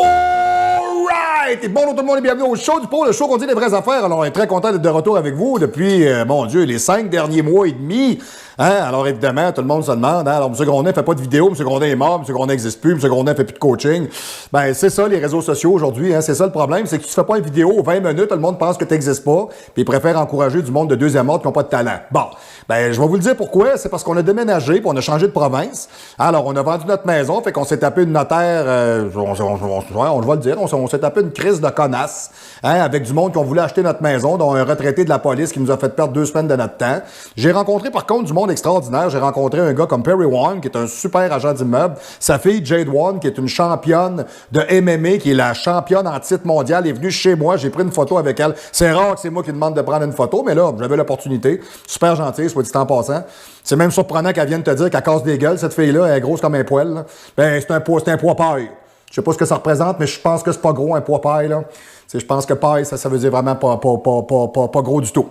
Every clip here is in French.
Alright! Et bonjour tout le monde et bienvenue au show du Pro, le show qu'on dit les vraies affaires. Alors, on est très content d'être de retour avec vous depuis, mon Dieu, les 5 derniers mois et demi. Hein? Alors, évidemment, tout le monde se demande, hein? Alors, M. Grondin fait pas de vidéo, M. Grondin est mort, M. Grondin n'existe plus, M. Grondin fait plus de coaching. Ben, c'est ça, les réseaux sociaux aujourd'hui, hein? C'est ça le problème, c'est que tu fais pas une vidéo 20 minutes, tout le monde pense que tu n'existes pas, puis ils préfèrent encourager du monde de deuxième ordre qui n'ont pas de talent. Bon, ben, je vais vous le dire pourquoi. C'est parce qu'on a déménagé, puis on a changé de province. Alors, on a vendu notre maison, fait qu'on s'est tapé une notaire, on va le dire, on s'est tapé une crise de connasse, hein, avec du monde qui ont voulu acheter notre maison, dont un retraité de la police qui nous a fait perdre 2 semaines de notre temps. J'ai rencontré, par contre, du monde extraordinaire. J'ai rencontré un gars comme Perry Wong, qui est un super agent d'immeuble. Sa fille, Jade Wong, qui est une championne de MMA, qui est la championne en titre mondial, est venue chez moi. J'ai pris une photo avec elle. C'est rare que c'est moi qui demande de prendre une photo, mais là, j'avais l'opportunité. Super gentil, soit dit en passant. C'est même surprenant qu'elle vienne te dire qu'elle casse des gueules, cette fille-là. Elle est grosse comme un poêle, là. Ben, c'est un poids paille. Je sais pas ce que ça représente, mais je pense que c'est pas gros, un poids paille, là. Je pense que paille, ça veut dire vraiment pas gros du tout.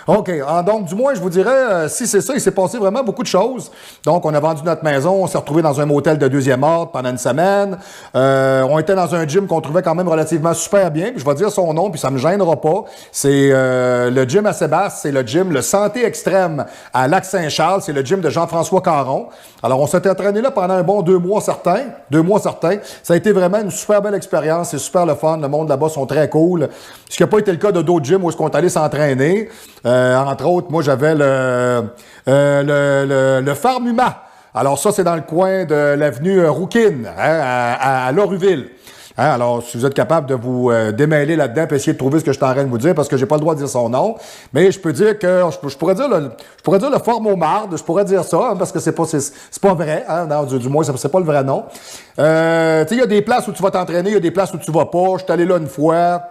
OK. Donc, du moins, je vous dirais, si c'est ça, il s'est passé vraiment beaucoup de choses. Donc, on a vendu notre maison, on s'est retrouvé dans un motel de deuxième ordre pendant une semaine. On était dans un gym qu'on trouvait quand même relativement super bien. Puis je vais dire son nom, puis ça me gênera pas. C'est le gym à Sébastien, c'est le gym Le Santé Extrême à Lac-Saint-Charles. C'est le gym de Jean-François Caron. Alors, on s'était entraîné là pendant un bon 2 mois certains. 2 mois certains. Ça a été vraiment une super belle expérience. C'est super le fun. Le monde là-bas sont très cool. Ce qui n'a pas été le cas de d'autres gyms où est-ce qu'on est allé s'entraîner. Entre autres, moi, j'avais le Pharmuma. Alors ça, c'est dans le coin de l'avenue Rouquine, hein, à Loruville. Hein, alors, si vous êtes capable de vous démêler là-dedans et essayer de trouver ce que je suis en train de vous dire, parce que j'ai pas le droit de dire son nom, mais je peux dire que je pourrais dire le Formomarde, je pourrais dire ça, hein, parce que c'est pas vrai, hein, non, du moins c'est pas le vrai nom. Tu sais, il y a des places où tu vas t'entraîner, il y a des places où tu vas pas. Je suis allé là une fois.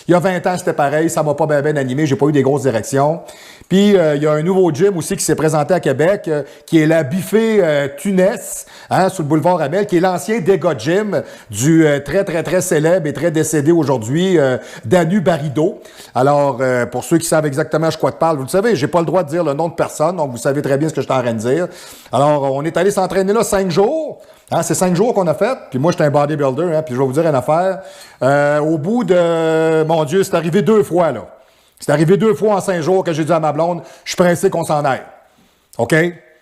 Il y a 20 ans, c'était pareil, ça m'a pas bien animé, j'ai pas eu des grosses directions. Puis, il y a un nouveau gym aussi qui s'est présenté à Québec, qui est la Buffet Tunès, hein, sur le boulevard Amel, qui est l'ancien Dega Gym du très célèbre et très décédé aujourd'hui, Danu Barido. Alors, pour ceux qui savent exactement de quoi je parle, vous le savez, j'ai pas le droit de dire le nom de personne, donc vous savez très bien ce que je suis en train de dire. Alors, on est allé s'entraîner là 5 jours. Hein, c'est 5 jours qu'on a fait, puis moi, j'étais un bodybuilder, hein, puis je vais vous dire une affaire. Au bout de... Mon Dieu, c'est arrivé 2 fois, là. C'est arrivé 2 fois en 5 jours que j'ai dit à ma blonde, je suis pressé qu'on s'en aille. OK?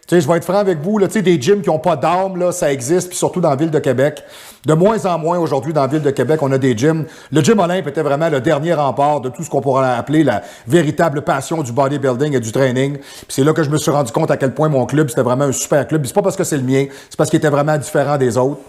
Tu sais, je vais être franc avec vous, là, tu sais, des gyms qui n'ont pas d'âme, là, ça existe, puis surtout dans la ville de Québec. De moins en moins, aujourd'hui, dans la ville de Québec, on a des gyms. Le Gym Olympe était vraiment le dernier rempart de tout ce qu'on pourrait appeler la véritable passion du bodybuilding et du training. Puis c'est là que je me suis rendu compte à quel point mon club, c'était vraiment un super club. Puis c'est pas parce que c'est le mien, c'est parce qu'il était vraiment différent des autres.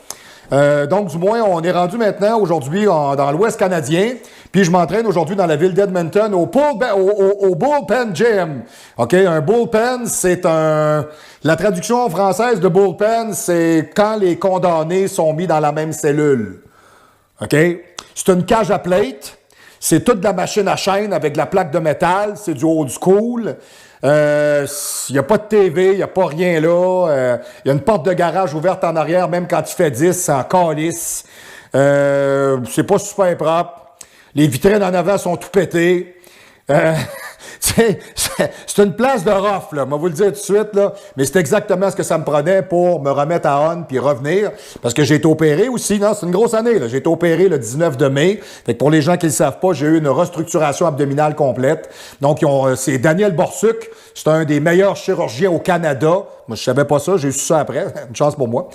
Donc, du moins, on est rendu maintenant, aujourd'hui, dans l'Ouest canadien. Puis je m'entraîne aujourd'hui dans la ville d'Edmonton au Bullpen Gym. OK? Un bullpen, c'est la traduction française de bullpen, c'est quand les condamnés sont mis dans la même cellule. OK? C'est une cage à plate. C'est toute de la machine à chaîne avec de la plaque de métal. C'est du old school. Il n'y a pas de TV, il n'y a pas rien là. Il y a une porte de garage ouverte en arrière, même quand il fait 10, c'est en calice. C'est pas super propre. Les vitrines en avant sont tout pétées. C'est une place de rough, là. Je vais vous le dire tout de suite, là. Mais c'est exactement ce que ça me prenait pour me remettre à on puis revenir. Parce que j'ai été opéré aussi, non? C'est une grosse année, là. J'ai été opéré le 19 de mai. Fait que pour les gens qui ne le savent pas, j'ai eu une restructuration abdominale complète. Donc, c'est Daniel Borsuc. C'est un des meilleurs chirurgiens au Canada. Moi, je savais pas ça, j'ai su ça après. Une chance pour moi.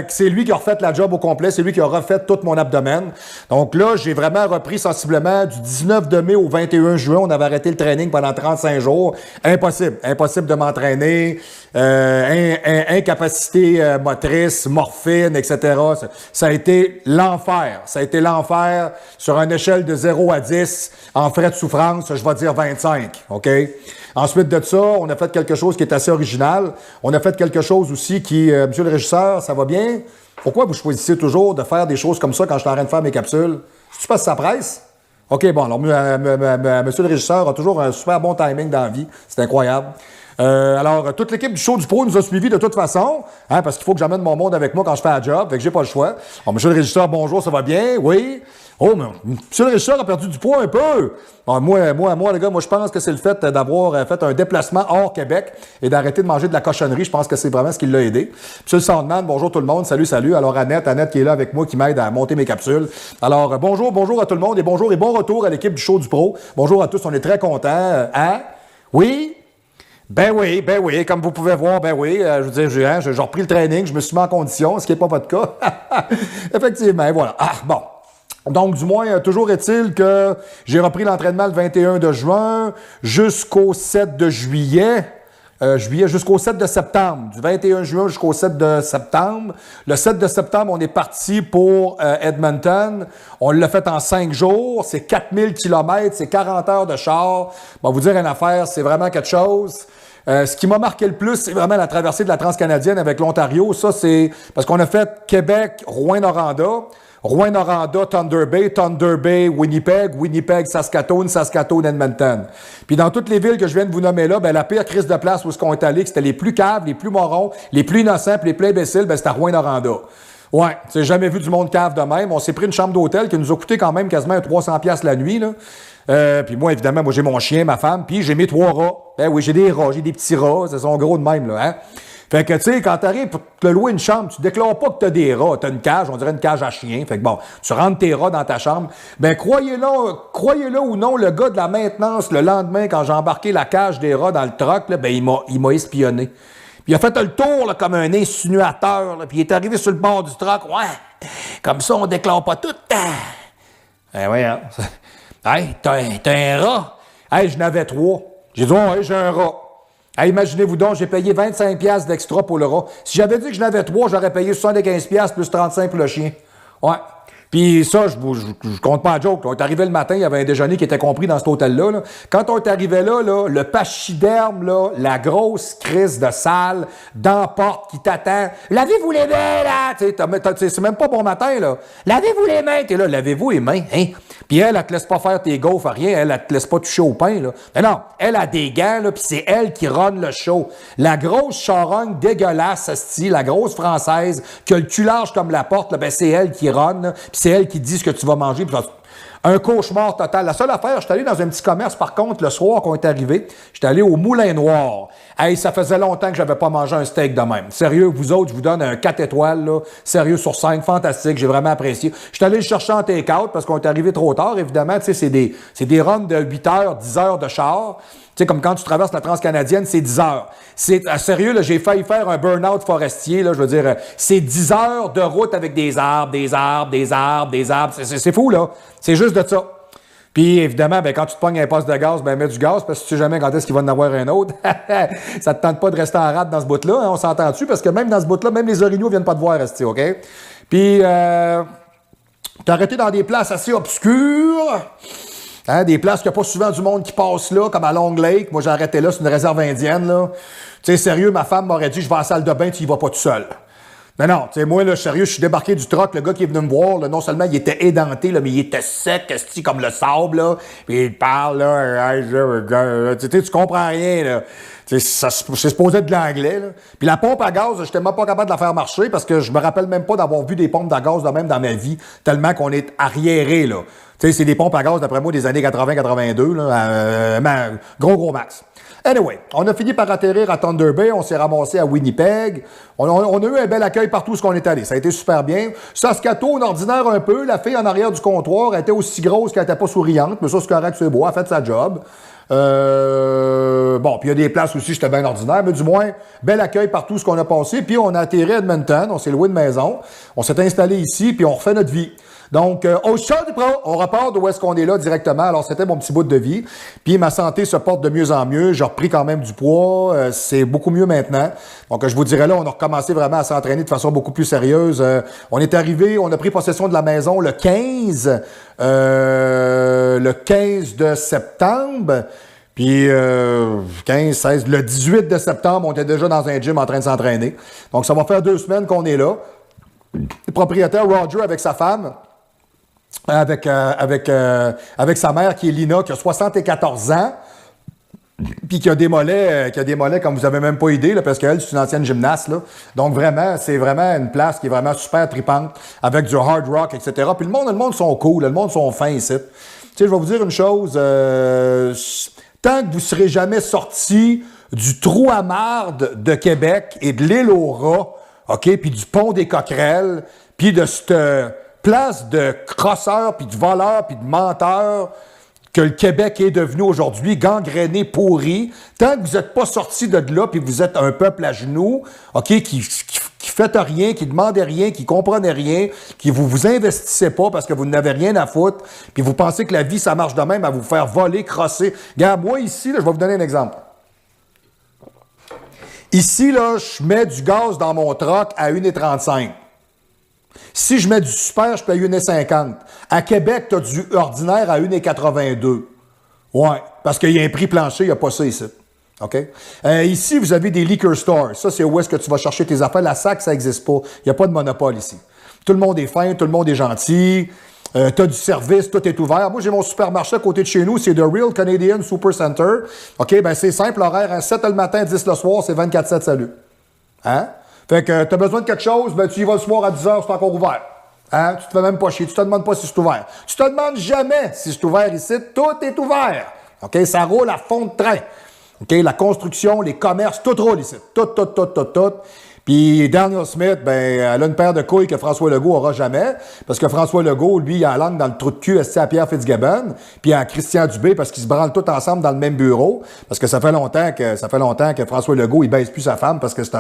C'est lui qui a refait la job au complet. C'est lui qui a refait tout mon abdomen. Donc là, j'ai vraiment repris sensiblement du 19 de mai au 21 juin. On avait arrêté le training pendant 35 jours. Impossible de m'entraîner. Incapacité motrice, morphine, etc. Ça a été l'enfer. Ça a été l'enfer sur une échelle de 0 à 10 en frais de souffrance. Je vais dire 25. OK? Ensuite de ça, on a fait quelque chose qui est assez original. On a fait quelque chose aussi qui, monsieur le régisseur, ça va bien? Pourquoi vous choisissez toujours de faire des choses comme ça quand je suis en train de faire mes capsules? C'est-tu parce que ça presse? OK, bon, alors, monsieur le régisseur a toujours un super bon timing dans la vie. C'est incroyable. Alors, toute l'équipe du show du Pro nous a suivis de toute façon, hein, parce qu'il faut que j'amène mon monde avec moi quand je fais la job, fait que j'ai pas le choix. Alors, monsieur le régisseur, bonjour, ça va bien? Oui? Oh, mais M. Richard a perdu du poids un peu. Bon, moi, les gars, je pense que c'est le fait d'avoir fait un déplacement hors Québec et d'arrêter de manger de la cochonnerie. Je pense que c'est vraiment ce qui l'a aidé. M. Sandman, bonjour tout le monde. Salut. Alors, Annette qui est là avec moi, qui m'aide à monter mes capsules. Alors, bonjour à tout le monde et bonjour et bon retour à l'équipe du show du Pro. Bonjour à tous, on est très contents. Hein? Oui? Ben oui, comme vous pouvez voir, je veux dire, j'ai repris le training, je me suis mis en condition, ce qui n'est pas votre cas. Effectivement, voilà. Ah, bon. Donc, du moins, toujours est-il que j'ai repris l'entraînement le 21 de juin jusqu'au 7 de juillet. Jusqu'au 7 de septembre. Du 21 juin jusqu'au 7 de septembre. Le 7 de septembre, on est parti pour Edmonton. On l'a fait en 5 jours. C'est 4000 km, c'est 40 heures de char. Bon, vous dire une affaire, c'est vraiment quelque chose. Ce qui m'a marqué le plus, c'est vraiment la traversée de la Transcanadienne avec l'Ontario. Ça, c'est parce qu'on a fait Québec, Rouyn-Noranda. Rouyn-Noranda, Thunder Bay, Winnipeg, Saskatoon, Edmonton. Puis dans toutes les villes que je viens de vous nommer là, la pire crise de place où on est allé, que c'était les plus caves, les plus morons, les plus innocents, puis les plus imbéciles, c'était à Rouyn-Noranda. Ouais, j'ai jamais vu du monde cave de même. On s'est pris une chambre d'hôtel qui nous a coûté quand même quasiment 300$ la nuit, là. Puis moi, évidemment, j'ai mon chien, ma femme, puis j'ai mes 3 rats. Ben oui, j'ai des rats, j'ai des petits rats, ils sont gros de même, là, hein. Fait que, tu sais, quand t'arrives pour te louer une chambre, tu déclares pas que t'as des rats. T'as une cage, on dirait une cage à chien. Fait que bon, tu rentres tes rats dans ta chambre. Ben, croyez-le ou non, le gars de la maintenance, le lendemain, quand j'ai embarqué la cage des rats dans le truck, là, il m'a espionné. Puis il a fait le tour, là, comme un insinuateur, là, puis il est arrivé sur le bord du truck. Ouais, comme ça, on déclare pas tout. Ben, ouais, hein. Hey, t'as un rat? Hey, je n'avais 3. J'ai dit, ouais, j'ai un rat. Hey, imaginez-vous donc, j'ai payé 25$ d'extra pour le rat. Si j'avais dit que je n'avais 3, j'aurais payé 75$ plus 35$ pour le chien. Ouais. Puis ça, je compte pas en joke. On est arrivé le matin, il y avait un déjeuner qui était compris dans cet hôtel-là. Là. Quand on est arrivé là, le pachyderme, là, la grosse crise de salle, dans la porte qui t'attend. Lavez-vous les mains, là! C'est même pas bon matin, là. Lavez-vous les mains! T'es là, lavez-vous les mains, hein? Puis elle te laisse pas faire tes gaufres à rien, elle te laisse pas toucher au pain, là. Mais non, elle a des gants, là, puis c'est elle qui run le show. La grosse charogne dégueulasse, la grosse française, qui a le cul large comme la porte, là, c'est elle qui run, puis c'est elle qui dit ce que tu vas manger. Puis un cauchemar total. La seule affaire, j'étais allé dans un petit commerce, par contre, le soir qu'on est arrivé, j'étais allé au Moulin Noir. Hey, ça faisait longtemps que j'avais pas mangé un steak de même. Sérieux, vous autres, je vous donne un 4 étoiles, là. Sérieux, sur 5, fantastique, j'ai vraiment apprécié. J'étais allé le chercher en take-out parce qu'on est arrivé trop tard, évidemment. Tu sais, c'est des runs de 8 heures, 10 heures de char. Tu sais, comme quand tu traverses la Transcanadienne, c'est 10 heures. Sérieux, là, j'ai failli faire un burn-out forestier, là, je veux dire, c'est 10 heures de route avec des arbres. C'est fou, là. C'est juste de ça. Puis, évidemment, quand tu te pognes un poste de gaz, mets du gaz, parce que tu sais jamais quand est-ce qu'il va en avoir un autre. Ça te tente pas de rester en rade dans ce bout-là, hein, on s'entend-tu? Parce que même dans ce bout-là, même les orignaux viennent pas te voir rester, OK? Puis, t'as arrêté dans des places assez obscures. Hein, des places qu'il n'y a pas souvent du monde qui passe là, comme à Long Lake. Moi, j'ai arrêté là, c'est une réserve indienne, là. Tu sais, sérieux, ma femme m'aurait dit, je vais à la salle de bain, tu y vas pas tout seul. Non, tu sais, moi, là, sérieux, je suis débarqué du truck, le gars qui est venu me voir, là, non seulement il était édenté, là, mais il était sec, comme le sable, là. Puis il parle, là, tu comprends rien, là. C'est supposé être de l'anglais, là. Puis la pompe à gaz, j'étais même pas capable de la faire marcher parce que je me rappelle même pas d'avoir vu des pompes à gaz de même dans ma vie, tellement qu'on est arriéré, là. Tu sais, c'est des pompes à gaz, d'après moi, des années 80-82, là, gros max. Anyway, on a fini par atterrir à Thunder Bay, on s'est ramassé à Winnipeg. On a eu un bel accueil partout où on est allé. Ça a été super bien. Saskatoon, ordinaire un peu. La fille en arrière du comptoir était aussi grosse qu'elle n'était pas souriante. Mais ça, c'est correct, c'est beau. Elle a fait sa job. Bon, puis il y a des places aussi, j'étais bien ordinaire. Mais du moins, bel accueil partout où on a passé. Puis on a atterri à Edmonton. On s'est loué de maison. On s'est installé ici, puis on refait notre vie. Donc, au show du Pro, on repart d'où est-ce qu'on est là directement. Alors, c'était mon petit bout de vie. Puis, ma santé se porte de mieux en mieux. J'ai repris quand même du poids. C'est beaucoup mieux maintenant. Donc, je vous dirais là, on a recommencé vraiment à s'entraîner de façon beaucoup plus sérieuse. On est arrivé, on a pris possession de la maison le 15 de septembre. Puis, 15, 16, le 18 de septembre, on était déjà dans un gym en train de s'entraîner. Donc, ça va faire 2 semaines qu'on est là. Le propriétaire Roger avec sa femme, avec sa mère qui est Lina, qui a 74 ans. puis qui a des mollets, comme vous avez même pas idée, là, parce qu'elle, c'est une ancienne gymnaste, là. Donc vraiment, c'est vraiment une place qui est vraiment super tripante, avec du hard rock, etc. Puis le monde sont cool, le monde sont fins ici. Tu sais, je vais vous dire une chose, tant que vous serez jamais sorti du trou à marde de Québec et de l'île aux rats, OK, puis du pont des Coquerelles, puis de cette place de crosseurs, puis de voleurs, puis de menteurs que le Québec est devenu aujourd'hui, gangréné, pourri, tant que vous n'êtes pas sorti de là, puis vous êtes un peuple à genoux, OK, qui fait rien, qui demandait rien, qui comprenait rien, qui vous investissez pas parce que vous n'avez rien à foutre, puis vous pensez que la vie, ça marche de même à vous faire voler, crosser. Regarde, moi ici, là, je vais vous donner un exemple. Ici, là, je mets du gaz dans mon truck à 1,35 $. Si je mets du super, je paye 1,50 $. À Québec, tu as du ordinaire à 1,82 $. Ouais, parce qu'il y a un prix plancher, il n'y a pas ça ici. OK? Ici, vous avez des liquor stores. Ça, c'est où est-ce que tu vas chercher tes affaires. La SAC, ça n'existe pas. Il n'y a pas de monopole ici. Tout le monde est fin, tout le monde est gentil. Tu as du service, tout est ouvert. Moi, j'ai mon supermarché à côté de chez nous, c'est The Real Canadian Supercenter. OK, ben c'est simple, l'horaire, 7 le matin, 10 le soir, c'est 24/7, salut. Hein? Fait que tu as besoin de quelque chose, ben tu y vas le soir à 10 h, c'est encore ouvert. Hein? Tu te fais même pas chier, tu te demandes pas si c'est ouvert. Tu te demandes jamais si c'est ouvert ici, tout est ouvert. OK, ça roule à fond de train. OK, la construction, les commerces, tout roule ici. Tout. Puis Daniel Smith, ben, elle a une paire de couilles que François Legault aura jamais, parce que François Legault, lui, il a la langue dans le trou de cul à Pierre Fitzgibbon, puis à Christian Dubé, parce qu'ils se branlent tous ensemble dans le même bureau, parce que ça fait longtemps que François Legault, il baise plus sa femme, parce que c'est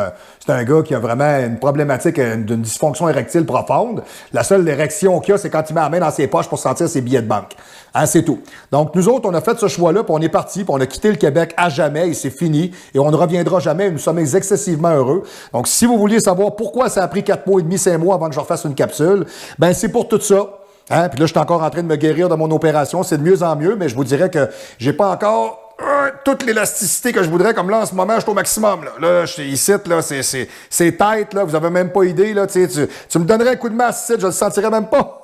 un gars qui a vraiment une problématique d'une dysfonction érectile profonde. La seule érection qu'il a, c'est quand il met la main dans ses poches pour sentir ses billets de banque. Hein, c'est tout. Donc, nous autres, on a fait ce choix-là, puis on est parti, puis on a quitté le Québec à jamais, et c'est fini, et on ne reviendra jamais, nous sommes excessivement heureux. Donc, si vous vouliez savoir pourquoi ça a pris 4 mois et demi, 5 mois avant que je refasse une capsule, ben c'est pour tout ça. Hein? Puis là, je suis encore en train de me guérir de mon opération, c'est de mieux en mieux, mais je vous dirais que j'ai pas encore toute l'élasticité que je voudrais, comme là, en ce moment, je suis au maximum. Là, je suis ici, là, c'est tête, là, vous avez même pas idée, là, tu me donnerais un coup de masse ici, je le sentirais même pas.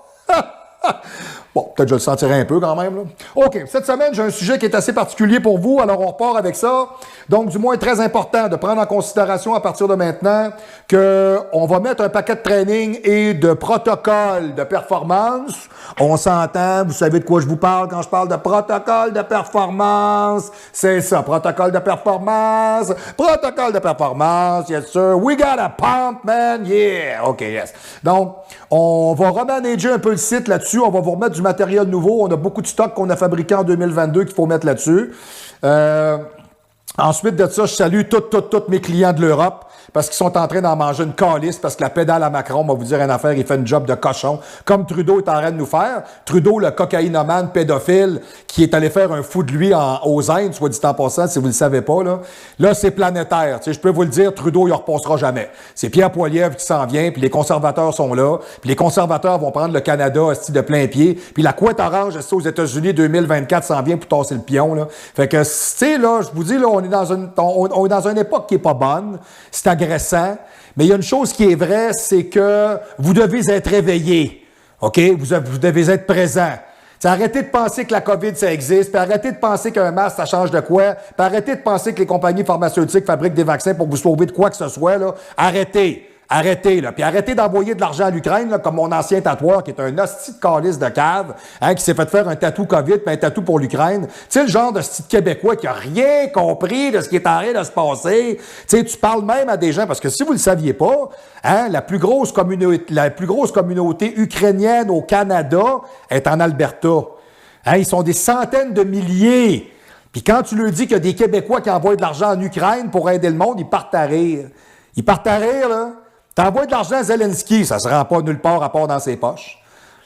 Bon, peut-être que je le sentirai un peu quand même. Là. OK, cette semaine, j'ai un sujet qui est assez particulier pour vous, alors on repart avec ça. Donc, du moins, très important de prendre en considération à partir de maintenant qu'on va mettre un paquet de training et de protocoles de performance. On s'entend, vous savez de quoi je vous parle quand je parle de protocole de performance. C'est ça, protocole de performance. Protocole de performance, yes sir. We got a pump, man, yeah. OK, yes. Donc, on va remanager un peu le site là-dessus. On va vous remettre du matériel nouveau. On a beaucoup de stocks qu'on a fabriqués en 2022 qu'il faut mettre là-dessus. Ensuite de ça, je salue tous mes clients de l'Europe parce qu'ils sont en train d'en manger une calice parce que la pédale à Macron, on va vous dire une affaire, il fait une job de cochon, comme Trudeau est en train de nous faire. Trudeau, le cocaïnomane pédophile qui est allé faire un fou de lui aux Indes, soit dit en passant, si vous ne le savez pas. Là c'est planétaire. Tu sais, je peux vous le dire, Trudeau, il ne repassera jamais. C'est Pierre Poilievre qui s'en vient, puis les conservateurs sont là, puis les conservateurs vont prendre le Canada de plein pied, puis la couette orange aux États-Unis 2024 s'en vient pour tasser le pion. Là. Fait que, tu sais, là, je vous dis, là, on est dans une époque qui est pas bonne. C'est agressant. Mais il y a une chose qui est vraie, c'est que vous devez être réveillé. OK? Vous devez être présent. T'sais, arrêtez de penser que la COVID, ça existe, puis arrêtez de penser qu'un masque, ça change de quoi, puis arrêtez de penser que les compagnies pharmaceutiques fabriquent des vaccins pour vous sauver de quoi que ce soit. Là. Arrêtez, là. Puis arrêtez d'envoyer de l'argent à l'Ukraine, là, comme mon ancien tatoueur, qui est un hostie de calice de cave, hein, qui s'est fait faire un tatou COVID, puis un tatou pour l'Ukraine. Tu sais, le genre de hostie de Québécois qui a rien compris de ce qui est en train de se passer. Tu sais, tu parles même à des gens, parce que si vous le saviez pas, hein, la plus grosse communauté ukrainienne au Canada est en Alberta. Hein, ils sont des centaines de milliers. Puis quand tu leur dis qu'il y a des Québécois qui envoient de l'argent en Ukraine pour aider le monde, ils partent à rire. Ils partent à rire, là. T'envoies de l'argent à Zelensky, ça se rend pas nulle part à part dans ses poches.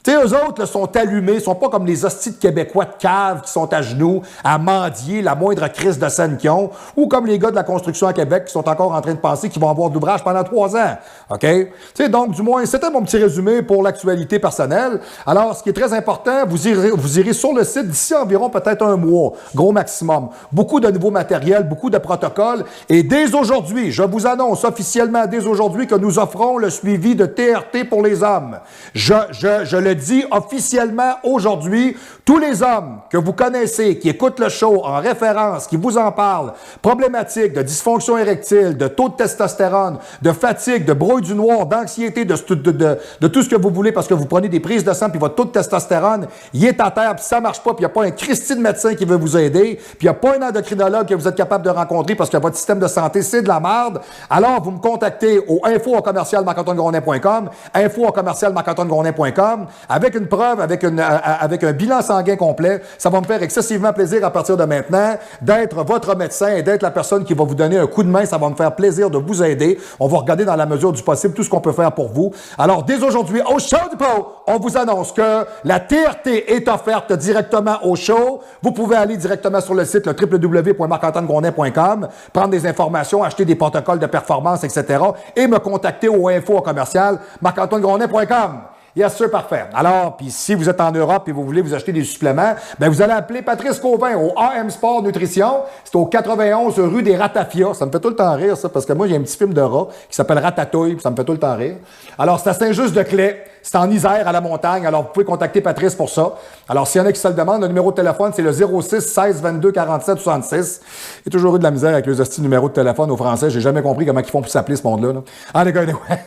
Tu sais, eux autres là, sont allumés, sont pas comme les hosties de Québécois de cave qui sont à genoux, à mendier la moindre crise de scène qu'ils ont, ou comme les gars de la construction à Québec qui sont encore en train de penser qu'ils vont avoir de l'ouvrage pendant 3 ans. OK? Tu sais, donc, du moins, c'était mon petit résumé pour l'actualité personnelle. Alors, ce qui est très important, vous irez sur le site d'ici environ peut-être 1 mois, gros maximum. Beaucoup de nouveaux matériels, beaucoup de protocoles. Et dès aujourd'hui, je vous annonce officiellement dès aujourd'hui que nous offrons le suivi de TRT pour les hommes. Je le le dis officiellement aujourd'hui, tous les hommes que vous connaissez, qui écoutent le show en référence, qui vous en parlent, problématiques de dysfonction érectile, de taux de testostérone, de fatigue, de brouille du noir, d'anxiété, de tout ce que vous voulez parce que vous prenez des prises de sang puis votre taux de testostérone, il est à terre puis ça marche pas puis il n'y a pas un Christy de médecin qui veut vous aider puis il n'y a pas un endocrinologue que vous êtes capable de rencontrer parce que votre système de santé, c'est de la merde, alors vous me contactez au info@marc-antoine-grondin.com, info@marc-antoine-grondin.com avec une preuve, avec un bilan sanguin complet. Ça va me faire excessivement plaisir à partir de maintenant d'être votre médecin et d'être la personne qui va vous donner un coup de main. Ça va me faire plaisir de vous aider. On va regarder dans la mesure du possible tout ce qu'on peut faire pour vous. Alors, dès aujourd'hui, au show du pot, on vous annonce que la TRT est offerte directement au show. Vous pouvez aller directement sur le site, le www.marc-antoine-grondin.com, prendre des informations, acheter des protocoles de performance, etc. et me contacter au info@marc-antoine-grondin.com. Yes, sir, parfait. Alors, puis si vous êtes en Europe et vous voulez vous acheter des suppléments, ben vous allez appeler Patrice Cauvin au AM Sport Nutrition. C'est au 91 rue des Ratafias. Ça me fait tout le temps rire, ça, parce que moi, j'ai un petit film de rat qui s'appelle Ratatouille, puis ça me fait tout le temps rire. Alors, c'est à Saint-Just-de-Claye. C'est en Isère, à la montagne. Alors, vous pouvez contacter Patrice pour ça. Alors, s'il y en a qui se le demandent, le numéro de téléphone, c'est le 06 16 22 47 66. Il y a toujours eu de la misère avec les hosties numéros de téléphone aux Français. J'ai jamais compris comment ils font pour s'appeler ce monde-là. Là. Ah, les gars, ouais.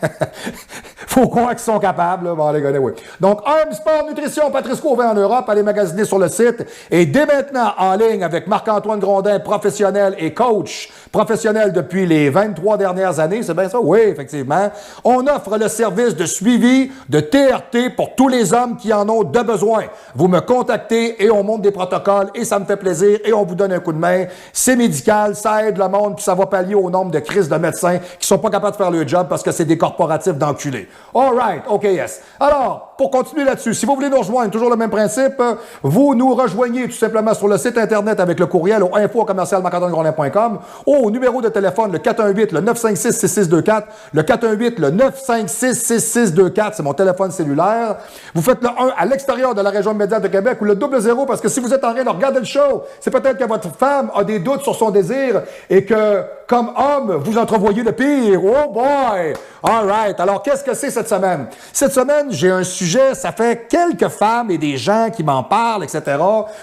Faut croire qu'ils sont capables. Là. Bon, les gars, oui. Donc, AM Sport Nutrition, Patrice Cauvin en Europe. Allez magasiner sur le site. Et dès maintenant, en ligne avec Marc-Antoine Grondin, professionnel et coach professionnel depuis les 23 dernières années. C'est bien ça? Oui, effectivement. On offre le service de suivi de TRT pour tous les hommes qui en ont de besoin. Vous me contactez et on monte des protocoles et ça me fait plaisir et on vous donne un coup de main. C'est médical, ça aide le monde puis ça va pallier au nombre de crises de médecins qui sont pas capables de faire le job parce que c'est des corporatifs d'enculés. All right, OK, yes. Alors, pour continuer là-dessus, si vous voulez nous rejoindre, toujours le même principe, vous nous rejoignez tout simplement sur le site Internet avec le courriel au info@marc-antoine-grondin.com ou au numéro de téléphone, le 418 le 956-6624, le 418 le 956-6624, c'est mon téléphone cellulaire. Vous faites le 1 à l'extérieur de la région immédiate de Québec ou le 00 parce que si vous êtes en train de regarder le show, c'est peut-être que votre femme a des doutes sur son désir et que, comme homme, vous entrevoyez le pire. Oh boy! All right. Alors, qu'est-ce que c'est cette semaine? Cette semaine, j'ai un sujet, ça fait quelques femmes et des gens qui m'en parlent, etc.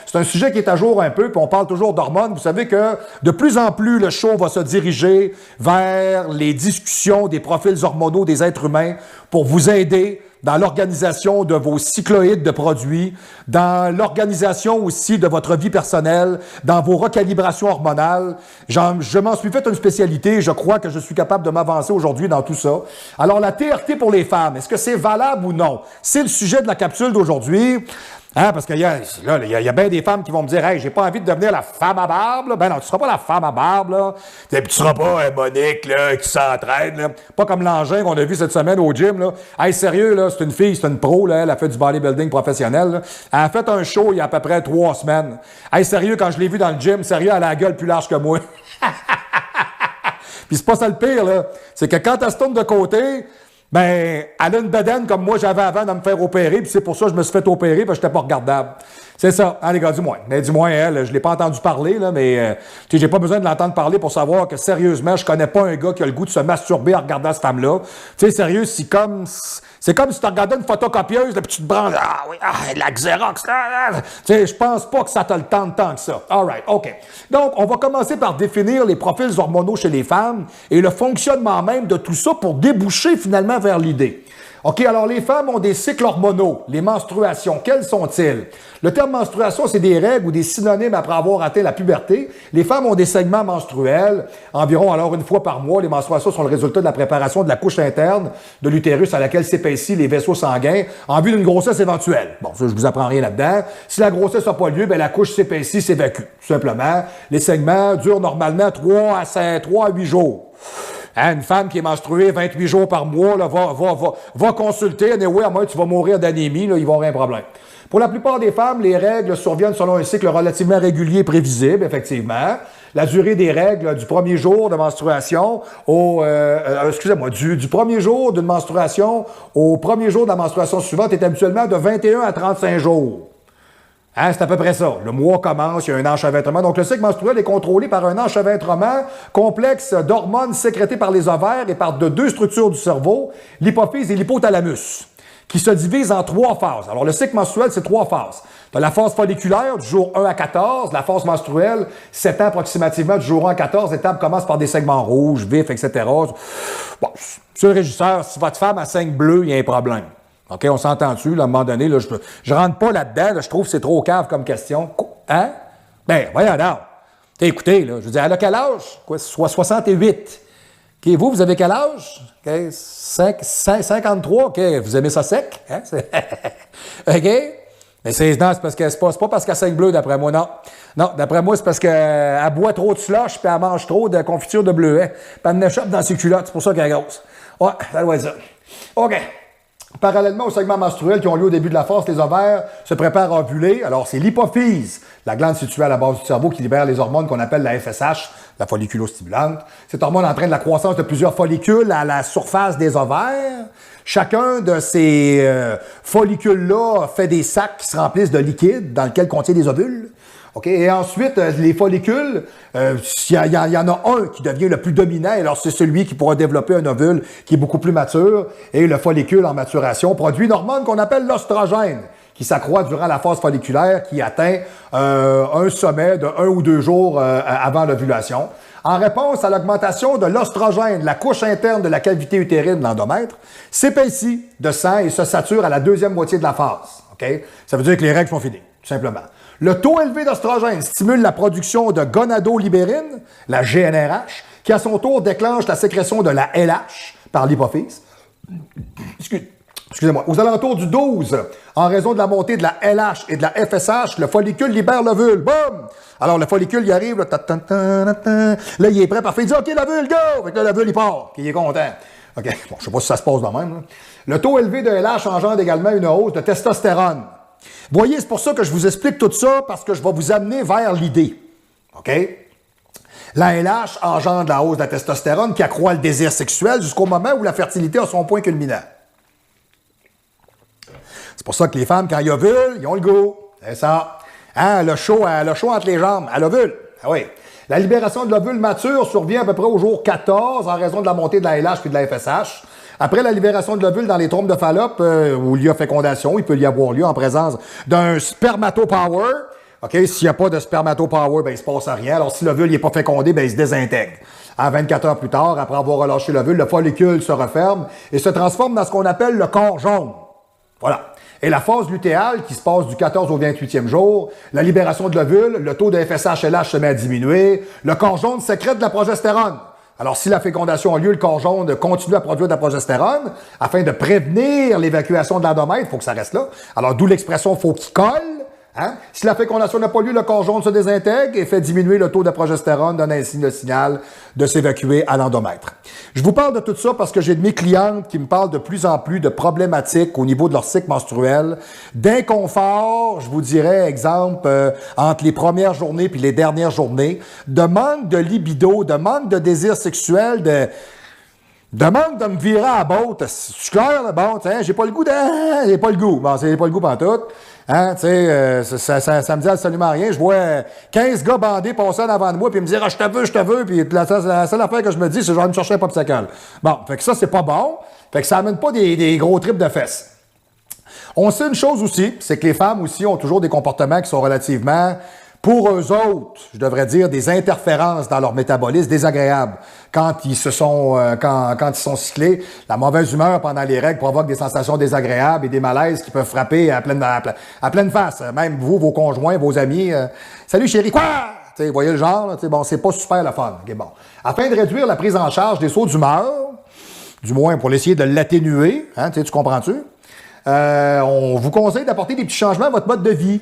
C'est un sujet qui est à jour un peu, puis on parle toujours d'hormones. Vous savez que de plus en plus, le show va se diriger vers les discussions des profils hormonaux des êtres humains pour vous aider dans l'organisation de vos cycloïdes de produits, dans l'organisation aussi de votre vie personnelle, dans vos recalibrations hormonales. Je m'en suis fait une spécialité, je crois que je suis capable de m'avancer aujourd'hui dans tout ça. Alors, la TRT pour les femmes, est-ce que c'est valable ou non? C'est le sujet de la capsule d'aujourd'hui. Hein, parce qu'il y a bien des femmes qui vont me dire « Hey, j'ai pas envie de devenir la femme à barbe. » Là. Ben non, tu seras pas la femme à barbe. Là. Puis tu seras pas Monique là, qui s'entraîne. Là. Pas comme l'engin qu'on a vu cette semaine au gym. Là. Hey, sérieux, là, c'est une fille, c'est une pro. Là, elle a fait du bodybuilding professionnel. Là. Elle a fait un show il y a à peu près 3 semaines. Hey, sérieux, quand je l'ai vu dans le gym, sérieux, elle a la gueule plus large que moi. Puis c'est pas ça le pire. Là. C'est que quand elle se tourne de côté... Ben, elle a une bedaine comme moi j'avais avant de me faire opérer, puis c'est pour ça que je me suis fait opérer, parce que j'étais pas regardable. C'est ça, hein, les gars, du moins. Mais du moins, elle, je l'ai pas entendu parler, là, mais tu sais, j'ai pas besoin de l'entendre parler pour savoir que, sérieusement, je connais pas un gars qui a le goût de se masturber en regardant cette femme-là. Tu sais, sérieux, c'est comme si tu regardais une photocopieuse, là, puis tu te branles, ah oui, la Xerox, là. Tu sais, je pense pas que ça te le tente tant que ça. All right, OK. Donc, on va commencer par définir les profils hormonaux chez les femmes et le fonctionnement même de tout ça pour déboucher finalement vers l'idée. OK, alors les femmes ont des cycles hormonaux, les menstruations. Quels sont-ils? Le terme menstruation, c'est des règles ou des synonymes après avoir atteint la puberté. Les femmes ont des segments menstruels, environ alors une fois par mois. Les menstruations sont le résultat de la préparation de la couche interne de l'utérus à laquelle s'épaississent les vaisseaux sanguins en vue d'une grossesse éventuelle. Bon, ça, je vous apprends rien là-dedans. Si la grossesse n'a pas lieu, ben la couche s'épaissit, s'évacue, tout simplement. Les segments durent normalement 3 à 8 jours. Hein, une femme qui est menstruée 28 jours par mois là, va consulter. Anyway, à moins que tu vas mourir d'anémie, là, ils vont rien problème. Pour la plupart des femmes, les règles surviennent selon un cycle relativement régulier et prévisible, effectivement. La durée des règles du premier jour de menstruation du premier jour d'une menstruation au premier jour de la menstruation suivante est habituellement de 21 à 35 jours. Hein, c'est à peu près ça. Le mois commence, il y a un enchevêtrement. Donc, le cycle menstruel est contrôlé par un enchevêtrement complexe d'hormones sécrétées par les ovaires et par deux structures du cerveau, l'hypophyse et l'hypothalamus, qui se divise en 3 phases. Alors, le cycle menstruel, c'est 3 phases. Tu as la phase folliculaire du jour 1 à 14, la phase menstruelle s'étend approximativement du jour 1 à 14. L'étape commence par des segments rouges, vifs, etc. Bon, monsieur le régisseur, si votre femme a 5 bleus, il y a un problème. OK, on s'entend-tu, là, à un moment donné, là, je rentre pas là-dedans, là, je trouve que c'est trop cave comme question. Hein? Ben, voyons donc. Écoutez, là, je veux dire, elle a quel âge? Quoi, soit 68. OK, vous avez quel âge? OK, 53, OK, vous aimez ça sec? Hein? OK? Mais c'est parce que c'est pas parce qu'elle a 5 bleus, d'après moi, non. Non, d'après moi, c'est parce qu'elle boit trop de slush puis elle mange trop de confiture de bleuet. Puis elle en échappe dans ses culottes, c'est pour ça qu'elle est grosse. Ouais, ça doit être ça. OK. Parallèlement aux segments menstruels qui ont lieu au début de la phase, les ovaires se préparent à ovuler. Alors, c'est l'hypophyse, la glande située à la base du cerveau qui libère les hormones qu'on appelle la FSH, la folliculostimulante. Cette hormone entraîne la croissance de plusieurs follicules à la surface des ovaires. Chacun de ces follicules-là fait des sacs qui se remplissent de liquide dans lequel contient des ovules. Okay? Et ensuite, les follicules, il y en a un qui devient le plus dominant, alors c'est celui qui pourra développer un ovule qui est beaucoup plus mature, et le follicule en maturation produit une hormone qu'on appelle l'oestrogène, qui s'accroît durant la phase folliculaire, qui atteint un sommet de 1 ou 2 jours avant l'ovulation. En réponse à l'augmentation de l'oestrogène, la couche interne de la cavité utérine de l'endomètre s'épaissit de sang et se sature à la deuxième moitié de la phase. Okay? Ça veut dire que les règles sont finies, tout simplement. Le taux élevé d'oestrogène stimule la production de gonadolibérine, la GnRH, qui à son tour déclenche la sécrétion de la LH par l'hypophyse. Excusez-moi. Aux alentours du 12, en raison de la montée de la LH et de la FSH, le follicule libère l'ovule. Boum! Alors, le follicule, il arrive, là, il est prêt, parfait. Il dit, OK, l'ovule, go! Fait que là, l'ovule, il part, puis il est content. OK, bon, je sais pas si ça se passe de même. Là. Le taux élevé de LH engendre également une hausse de testostérone. Voyez, c'est pour ça que je vous explique tout ça, parce que je vais vous amener vers l'idée. OK? La LH engendre la hausse de la testostérone qui accroît le désir sexuel jusqu'au moment où la fertilité a son point culminant. C'est pour ça que les femmes, quand ils ovulent, ils ont le goût. C'est ça. Hein, elle a chaud entre les jambes. Elle ovule. Ah oui. La libération de l'ovule mature survient à peu près au jour 14 en raison de la montée de la LH puis de la FSH. Après la libération de l'ovule dans les trompes de Fallope, où il y a fécondation, il peut y avoir lieu en présence d'un spermatopower. OK, s'il n'y a pas de spermatopower, ben, il ne se passe rien. Alors, si l'ovule n'est pas fécondé, ben, il se désintègre. À 24 heures plus tard, après avoir relâché l'ovule, le follicule se referme et se transforme dans ce qu'on appelle le corps jaune. Voilà. Et la phase lutéale, qui se passe du 14 au 28e jour, la libération de l'ovule, le taux de FSH-LH se met à diminuer, le corps jaune sécrète de la progestérone. Alors, si la fécondation a lieu, le corps jaune continue à produire de la progestérone afin de prévenir l'évacuation de l'endomètre. Il faut que ça reste là. Alors, d'où l'expression « faut qu'il colle ». Hein? Si la fécondation n'a pas lieu, le corps jaune se désintègre et fait diminuer le taux de progestérone, donne ainsi le signal de s'évacuer à l'endomètre. Je vous parle de tout ça parce que j'ai de mes clientes qui me parlent de plus en plus de problématiques au niveau de leur cycle menstruel, d'inconfort, je vous dirais, exemple, entre les premières journées puis les dernières journées, de manque de libido, de manque de désir sexuel, de manque de me virer à la botte. Je suis clair, là, bon, j'ai pas le goût j'ai pas le goût. Bon, c'est pas le goût pantoute. Hein, tu sais, ça me dit absolument rien. Je vois 15 gars bandés passer en avant de moi puis me dire « Ah, je te veux. » Puis la seule affaire que je me dis, c'est « Je vais me chercher un popsicle. » Bon, fait que ça, c'est pas bon. Fait que ça amène pas des gros tripes de fesses. On sait une chose aussi, c'est que les femmes aussi ont toujours des comportements qui sont relativement, pour eux autres, je devrais dire, des interférences dans leur métabolisme désagréables. Quand ils quand ils sont cyclés, la mauvaise humeur pendant les règles provoque des sensations désagréables et des malaises qui peuvent frapper à pleine face. Même vous, vos conjoints, vos amis. Salut chérie, quoi? T'sais, vous voyez le genre, là, bon, c'est pas super le fun. Okay, bon. Afin de réduire la prise en charge des sauts d'humeur, du moins pour essayer de l'atténuer, hein, tu comprends-tu? On vous conseille d'apporter des petits changements à votre mode de vie.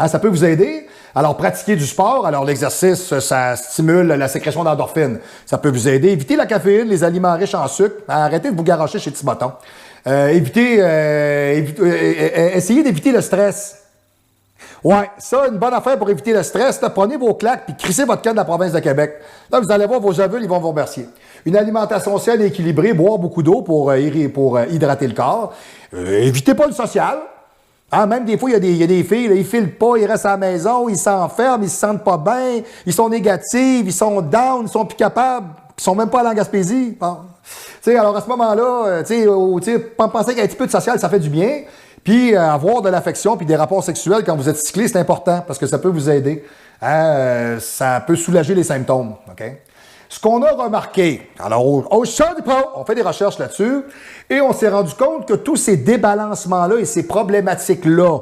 Hein, ça peut vous aider. Alors, pratiquer du sport. Alors, l'exercice, ça stimule la sécrétion d'endorphines. Ça peut vous aider. Évitez la caféine, les aliments riches en sucre. Arrêtez de vous garocher chez Tiboton. Essayez d'éviter le stress. Ouais, ça, une bonne affaire pour éviter le stress. Là, prenez vos claques puis crissez votre camp de la province de Québec. Là, vous allez voir vos ovules, ils vont vous remercier. Une alimentation saine et équilibrée, boire beaucoup d'eau pour hydrater le corps. Évitez pas le social. Ah, même des fois, il y a des filles, là, ils filent pas, ils restent à la maison, ils s'enferment, ils se sentent pas bien, ils sont négatifs, ils sont down, ils sont plus capables, ils sont même pas allés en Gaspésie. Bon. Tu sais, alors à ce moment-là, penser qu'un petit peu de social, ça fait du bien. Puis avoir de l'affection puis des rapports sexuels quand vous êtes cyclé, c'est important parce que ça peut vous aider. Ça peut soulager les symptômes. OK? Ce qu'on a remarqué, alors au Champ du Pro, on fait des recherches là-dessus et on s'est rendu compte que tous ces débalancements-là et ces problématiques-là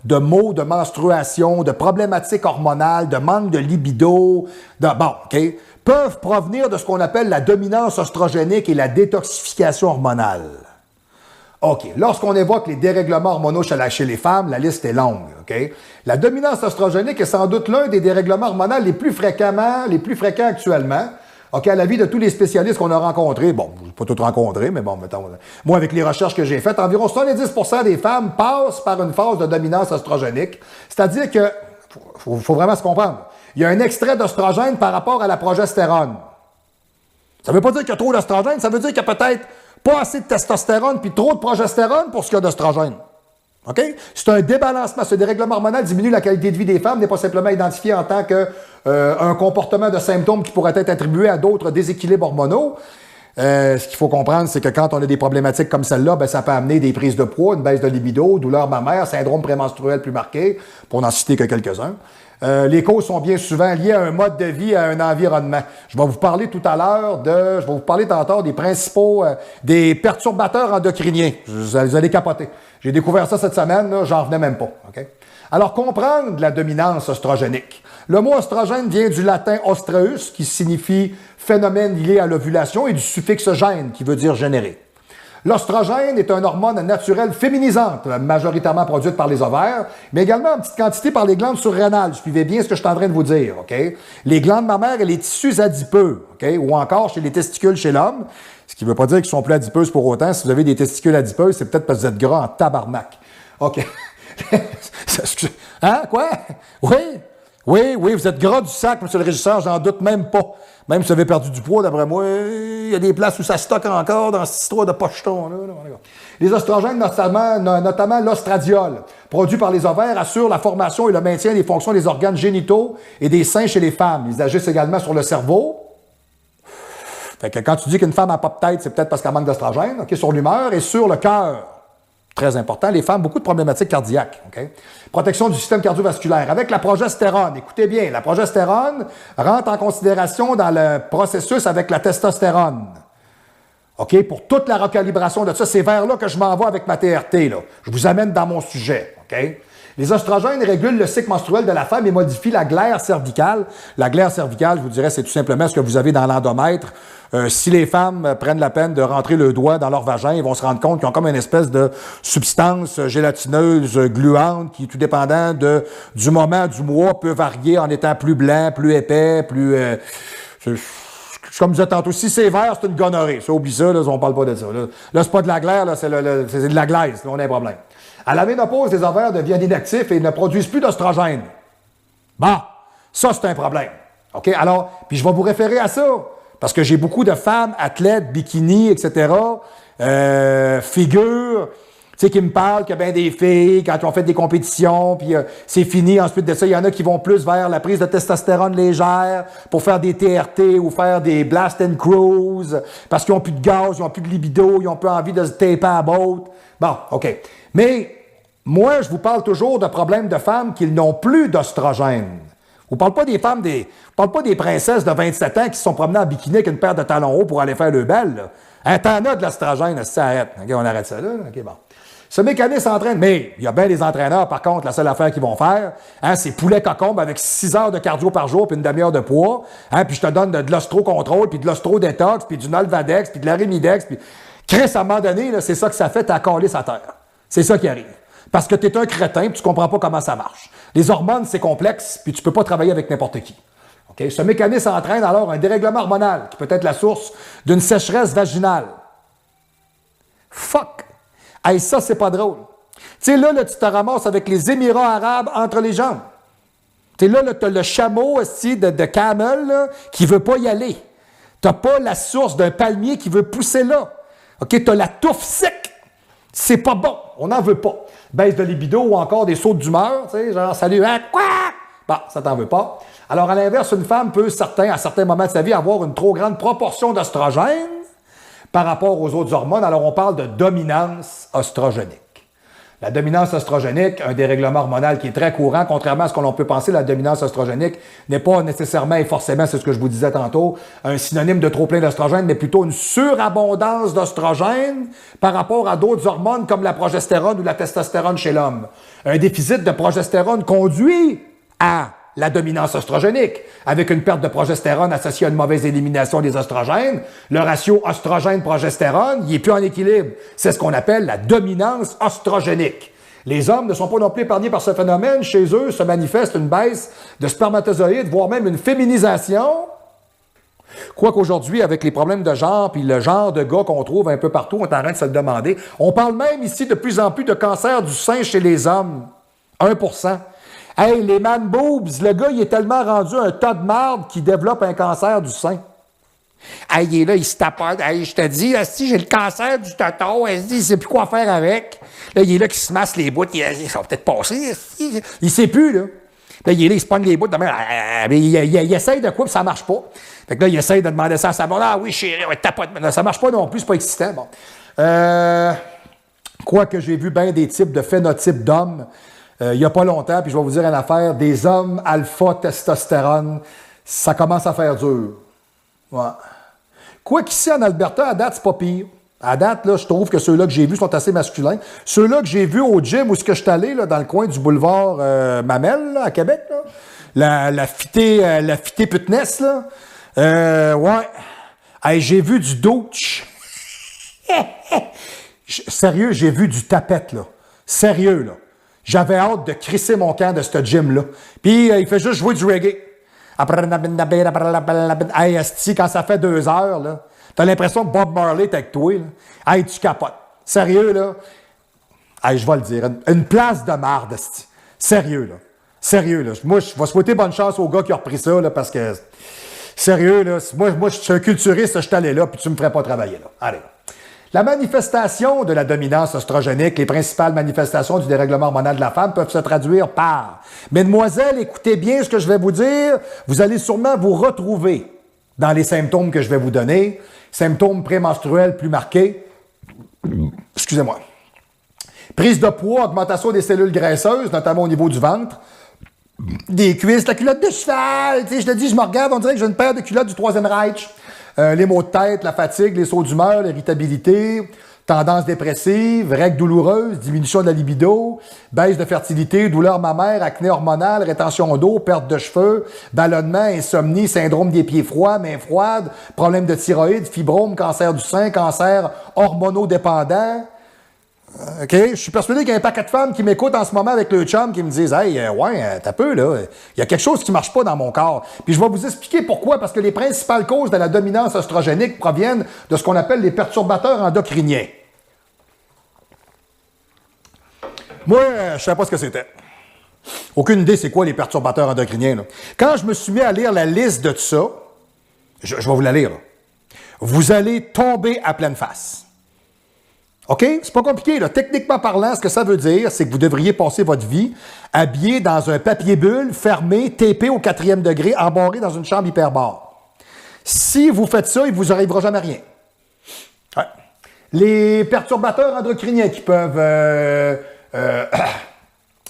de maux, de menstruation, de problématiques hormonales, de manque de libido, peuvent provenir de ce qu'on appelle la dominance oestrogénique et la détoxification hormonale. OK. Lorsqu'on évoque les dérèglements hormonaux chez les femmes, la liste est longue. OK? La dominance oestrogénique est sans doute l'un des dérèglements hormonaux les plus fréquents actuellement. OK, à l'avis de tous les spécialistes qu'on a rencontrés, bon, je n'ai pas tous rencontrés, mais bon, mettons, moi, avec les recherches que j'ai faites, environ 70% des femmes passent par une phase de dominance oestrogénique. C'est-à-dire que, faut vraiment se comprendre, il y a un extrait d'oestrogène par rapport à la progestérone. Ça ne veut pas dire qu'il y a trop d'oestrogène, ça veut dire qu'il y a peut-être pas assez de testostérone puis trop de progestérone pour ce qu'il y a d'oestrogène. OK? C'est un débalancement. Ce dérèglement hormonal diminue la qualité de vie des femmes, n'est pas simplement identifié en tant qu'un comportement de symptômes qui pourrait être attribué à d'autres déséquilibres hormonaux. Ce qu'il faut comprendre, c'est que quand on a des problématiques comme celle-là, ça peut amener des prises de poids, une baisse de libido, douleur mammaire, syndrome prémenstruel plus marqué, pour n'en citer que quelques-uns. Les causes sont bien souvent liées à un mode de vie, à un environnement. Je vais vous parler tout à l'heure je vais vous parler tantôt des principaux, des perturbateurs endocriniens. Vous allez capoter. J'ai découvert ça cette semaine, là, j'en revenais même pas. Okay? Alors, comprendre la dominance oestrogénique. Le mot oestrogène vient du latin ostreus, qui signifie phénomène lié à l'ovulation, et du suffixe gène, qui veut dire générer. L'oestrogène est une hormone naturelle féminisante, majoritairement produite par les ovaires, mais également en petite quantité par les glandes surrénales. Suivez bien ce que je suis en train de vous dire, OK? Les glandes mammaires et les tissus adipeux, OK? Ou encore chez les testicules chez l'homme, ce qui ne veut pas dire qu'ils sont plus adipeuses pour autant. Si vous avez des testicules adipeuses, c'est peut-être parce que vous êtes gras en tabarnak. OK. Hein? Quoi? Oui, vous êtes gras du sac, monsieur le régisseur, j'en doute même pas. Même si vous avez perdu du poids, d'après moi, il y a des places où ça stocke encore dans cette histoire de pocheton. Les oestrogènes, notamment l'ostradiol, produit par les ovaires, assurent la formation et le maintien des fonctions des organes génitaux et des seins chez les femmes. Ils agissent également sur le cerveau. Fait que quand tu dis qu'une femme n'a pas de tête, c'est peut-être parce qu'elle manque d'oestrogène, okay, sur l'humeur et sur le cœur. Très important. Les femmes, beaucoup de problématiques cardiaques. Okay? Protection du système cardiovasculaire. Avec la progestérone, écoutez bien, la progestérone rentre en considération dans le processus avec la testostérone. OK? Pour toute la recalibration de ça, c'est vers là que je m'en vais avec ma TRT. Là. Je vous amène dans mon sujet. OK? Les oestrogènes régulent le cycle menstruel de la femme et modifient la glaire cervicale. La glaire cervicale, je vous dirais, c'est tout simplement ce que vous avez dans l'endomètre. Si les femmes prennent la peine de rentrer le doigt dans leur vagin, ils vont se rendre compte qu'ils ont comme une espèce de substance gélatineuse gluante qui, tout dépendant du moment du mois, peut varier en étant plus blanc, plus épais, plus... comme je disais tantôt, si c'est vert, c'est une gonorrhée. Ça, oublie ça, là, on parle pas de ça. Là c'est pas de la glaire, là, c'est de la glaise. Là, on a un problème. À la ménopause, les ovaires deviennent inactifs et ne produisent plus d'oestrogène. Bon, ça, c'est un problème. OK? Alors, puis je vais vous référer à ça. Parce que j'ai beaucoup de femmes, athlètes, bikini, etc., figures, tu sais, qui me parlent qu'il y a bien des filles, quand ils ont fait des compétitions, puis c'est fini. Ensuite de ça, il y en a qui vont plus vers la prise de testostérone légère pour faire des TRT ou faire des blast and cruise, parce qu'ils n'ont plus de gaz, ils n'ont plus de libido, ils n'ont plus envie de se taper à la botte. Bon, OK. Mais moi, je vous parle toujours de problèmes de femmes qui n'ont plus d'oestrogène. Je ne parle pas des femmes, parle pas des princesses de 27 ans qui se sont promenées en bikini avec une paire de talons hauts pour aller faire le bal. Hein, t'en as de l'oestrogène, ça arrête. OK, on arrête ça là. OK, bon. Ce mécanisme entraîne, mais il y a bien des entraîneurs, par contre, la seule affaire qu'ils vont faire, hein, c'est poulet cocombe avec 6 heures de cardio par jour puis une demi-heure de poids, hein, puis je te donne de l'ostro-contrôle, puis de l'ostro-détox, puis du Nolvadex, puis de l'arimidex, puis Chris, à un moment donné, là, c'est ça que ça fait, t'as collé sa terre. C'est ça qui arrive. Parce que tu es un crétin et tu ne comprends pas comment ça marche. Les hormones, c'est complexe, puis tu ne peux pas travailler avec n'importe qui. Okay? Ce mécanisme entraîne alors un dérèglement hormonal qui peut être la source d'une sécheresse vaginale. Fuck! Hey, ça, c'est pas drôle. Tu sais, là, tu te ramasses avec les Émirats arabes entre les jambes. Tu sais, là, tu as le chameau aussi de camel là, qui ne veut pas y aller. Tu n'as pas la source d'un palmier qui veut pousser là. OK? Tu as la touffe sec. C'est pas bon. On n'en veut pas. Baisse de libido ou encore des sautes d'humeur, tu sais, genre, salut, hein, quoi? Bon, ça t'en veut pas. Alors, à l'inverse, une femme peut, à certains moments de sa vie, avoir une trop grande proportion d'oestrogène, par rapport aux autres hormones. Alors, on parle de dominance oestrogénique. La dominance oestrogénique, un dérèglement hormonal qui est très courant, contrairement à ce qu'on peut penser, la dominance oestrogénique n'est pas nécessairement et forcément, c'est ce que je vous disais tantôt, un synonyme de trop plein d'oestrogène, mais plutôt une surabondance d'oestrogène par rapport à d'autres hormones comme la progestérone ou la testostérone chez l'homme. Un déficit de progestérone conduit à la dominance oestrogénique, avec une perte de progestérone associée à une mauvaise élimination des oestrogènes. Le ratio oestrogène-progestérone, il n'est plus en équilibre. C'est ce qu'on appelle la dominance oestrogénique. Les hommes ne sont pas non plus épargnés par ce phénomène. Chez eux, se manifeste une baisse de spermatozoïdes, voire même une féminisation. Quoiqu'aujourd'hui, avec les problèmes de genre, puis le genre de gars qu'on trouve un peu partout, on est en train de se le demander. On parle même ici de plus en plus de cancer du sein chez les hommes. 1%. Hey, les man boobs, le gars, il est tellement rendu un tas de marde qu'il développe un cancer du sein. Hey, il est là, il se tapote. Hey, je te dis, si j'ai le cancer du tonton, il sait plus quoi faire avec. Là, il est là qui se masse les bouts, ça va peut-être passer. Il sait plus, là. Là, il est là, il se pogne les bouts de même. Il essaye de quoi, puis ça marche pas. Fait que là, il essaye de demander ça à sa blonde. Ah oui, chérie, ouais, tapote. Mais là, ça marche pas non plus, c'est pas excitant. Bon. Quoique j'ai vu bien des types de phénotypes d'hommes. Il n'y a pas longtemps, puis je vais vous dire une affaire, des hommes alpha-testostérone, ça commence à faire dur. Ouais. Quoi qu'ici, en Alberta, à date, c'est pas pire. À date, là, je trouve que ceux-là que j'ai vus sont assez masculins. Ceux-là que j'ai vus au gym où je suis allé, là, dans le coin du boulevard Mamel, là, à Québec, là, la fité putness, là, ouais. Hey, j'ai vu du douche. Sérieux, j'ai vu du tapette, là. Sérieux, là. J'avais hâte de crisser mon camp de ce gym-là. Puis, il fait juste jouer du reggae. Hey, esti, quand ça fait 2 heures, là, t'as l'impression que Bob Marley est avec toi, là. Hey, tu capotes. Sérieux, là. Hey, je vais le dire. Une place de marde, esti. Sérieux, là. Sérieux, là. Moi, je vais souhaiter bonne chance au gars qui a repris ça, là, parce que... Sérieux, là. Moi, je suis un culturiste, je suis allé là, puis tu me ferais pas travailler, là. Allez. La manifestation de la dominance oestrogénique, les principales manifestations du dérèglement hormonal de la femme peuvent se traduire par « Mesdemoiselles, écoutez bien ce que je vais vous dire, vous allez sûrement vous retrouver dans les symptômes que je vais vous donner, symptômes prémenstruels plus marqués. Excusez-moi. Prise de poids, augmentation des cellules graisseuses, notamment au niveau du ventre, des cuisses, la culotte de cheval. Tu sais, je te dis, je me regarde, on dirait que j'ai une paire de culottes du Troisième Reich. Les maux de tête, la fatigue, les sauts d'humeur, l'irritabilité, tendance dépressive, règles douloureuses, diminution de la libido, baisse de fertilité, douleur mammaire, acné hormonal, rétention d'eau, perte de cheveux, ballonnement, insomnie, syndrome des pieds froids, mains froides, problème de thyroïde, fibrome, cancer du sein, cancer hormonodépendant. OK? Je suis persuadé qu'il y a un paquet de femmes qui m'écoutent en ce moment avec le chum qui me disent « Hey, ouais, t'as peu, là. Il y a quelque chose qui marche pas dans mon corps. » Puis je vais vous expliquer pourquoi. Parce que les principales causes de la dominance oestrogénique proviennent de ce qu'on appelle les perturbateurs endocriniens. Moi, je savais pas ce que c'était. Aucune idée c'est quoi les perturbateurs endocriniens, là. Quand je me suis mis à lire la liste de tout ça, je vais vous la lire, là. Vous allez tomber à pleine face. OK? C'est pas compliqué, là. Techniquement parlant, ce que ça veut dire, c'est que vous devriez passer votre vie habillé dans un papier bulle, fermé, tapé au 4e degré, embarré dans une chambre hyperbare. Si vous faites ça, il ne vous arrivera jamais rien. Ouais. Les perturbateurs endocriniens qui peuvent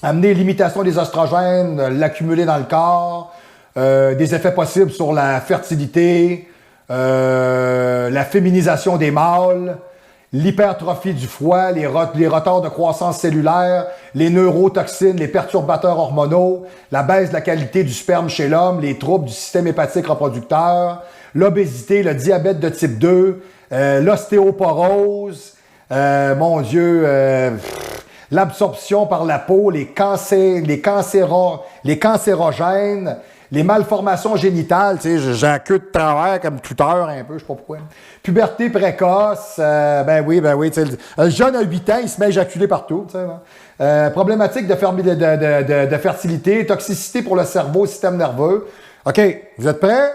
amener l'imitation des oestrogènes, l'accumuler dans le corps, des effets possibles sur la fertilité, la féminisation des mâles, l'hypertrophie du foie, les retards de croissance cellulaire, les neurotoxines, les perturbateurs hormonaux, la baisse de la qualité du sperme chez l'homme, les troubles du système hépatique reproducteur, l'obésité, le diabète de type 2, l'ostéoporose, mon Dieu, l'absorption par la peau, les cancérogènes, les malformations génitales, tu sais, j'ai un queue de travers comme tuteur un peu, je sais pas pourquoi. Puberté précoce, ben oui, tu sais, le jeune à 8 ans, il se met à éjaculer partout, tu sais. Problématique de fertilité, toxicité pour le cerveau, système nerveux. OK, vous êtes prêts?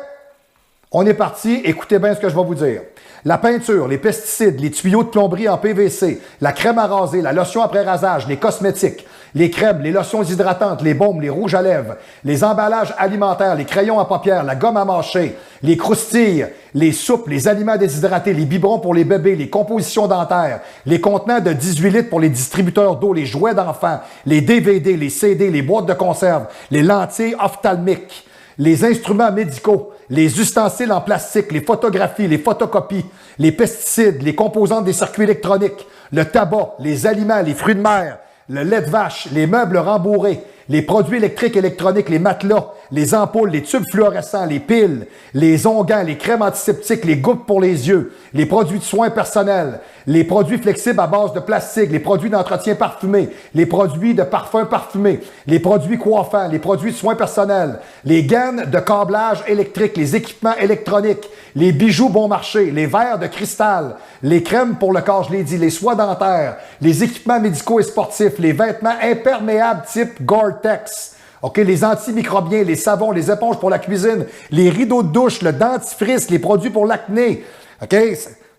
On est parti, écoutez bien ce que je vais vous dire. La peinture, les pesticides, les tuyaux de plomberie en PVC, la crème à raser, la lotion après rasage, les cosmétiques, les crèmes, les lotions hydratantes, les baumes, les rouges à lèvres, les emballages alimentaires, les crayons à paupières, la gomme à mâcher, les croustilles, les soupes, les aliments déshydratés, les biberons pour les bébés, les compositions dentaires, les contenants de 18 litres pour les distributeurs d'eau, les jouets d'enfants, les DVD, les CD, les boîtes de conserve, les lentilles ophtalmiques, les instruments médicaux, les ustensiles en plastique, les photographies, les photocopies, les pesticides, les composantes des circuits électroniques, le tabac, les aliments, les fruits de mer, le lait de vache, les meubles rembourrés, les produits électriques et électroniques, les matelas, les ampoules, les tubes fluorescents, les piles, les onguents, les crèmes antiseptiques, les gouttes pour les yeux, les produits de soins personnels, les produits flexibles à base de plastique, les produits d'entretien parfumé, les produits de parfum parfumé, les produits coiffants, les produits de soins personnels, les gaines de câblage électrique, les équipements électroniques, les bijoux bon marché, les verres de cristal, les crèmes pour le corps, je l'ai dit, les soies dentaires, les équipements médicaux et sportifs, les vêtements imperméables type Gore-Tex, OK, les antimicrobiens, les savons, les éponges pour la cuisine, les rideaux de douche, le dentifrice, les produits pour l'acné. OK?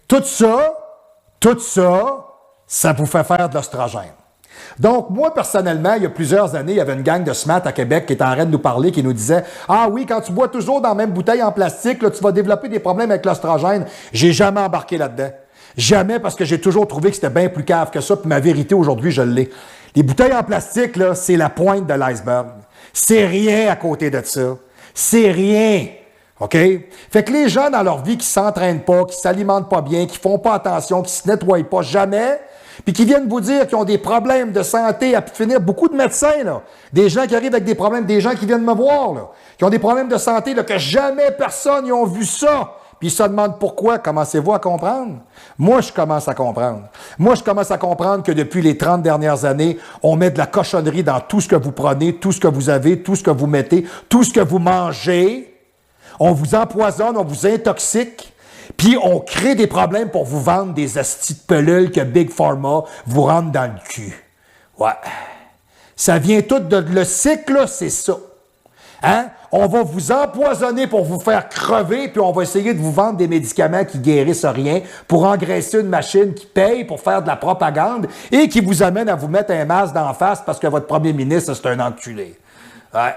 Tout ça, ça vous fait faire de l'oestrogène. Donc, moi, personnellement, il y a plusieurs années, il y avait une gang de SMAT à Québec qui était en train de nous parler, qui nous disait « Ah oui, quand tu bois toujours dans la même bouteille en plastique, là, tu vas développer des problèmes avec l'oestrogène. » J'ai jamais embarqué là-dedans. Jamais, parce que j'ai toujours trouvé que c'était bien plus cave que ça, puis ma vérité, aujourd'hui, je l'ai. Les bouteilles en plastique, là, c'est la pointe de l'iceberg. C'est rien à côté de ça. C'est rien. OK? Fait que les gens dans leur vie qui s'entraînent pas, qui s'alimentent pas bien, qui font pas attention, qui se nettoient pas jamais, puis qui viennent vous dire qu'ils ont des problèmes de santé à finir, beaucoup de médecins, là, des gens qui arrivent avec des problèmes, des gens qui viennent me voir, là, qui ont des problèmes de santé, là, que jamais personne n'y a vu ça. Puis ils se demandent pourquoi. Commencez-vous à comprendre? Moi, je commence à comprendre. Moi, je commence à comprendre que depuis les 30 dernières années, on met de la cochonnerie dans tout ce que vous prenez, tout ce que vous avez, tout ce que vous mettez, tout ce que vous mangez. On vous empoisonne, on vous intoxique, puis on crée des problèmes pour vous vendre des astis de pelules que Big Pharma vous rentre dans le cul. Ouais. Ça vient tout de... Le cycle, là, c'est ça. Hein? On va vous empoisonner pour vous faire crever, puis on va essayer de vous vendre des médicaments qui guérissent rien pour engraisser une machine qui paye pour faire de la propagande et qui vous amène à vous mettre un masque d'en face parce que votre premier ministre, c'est un enculé. Ouais.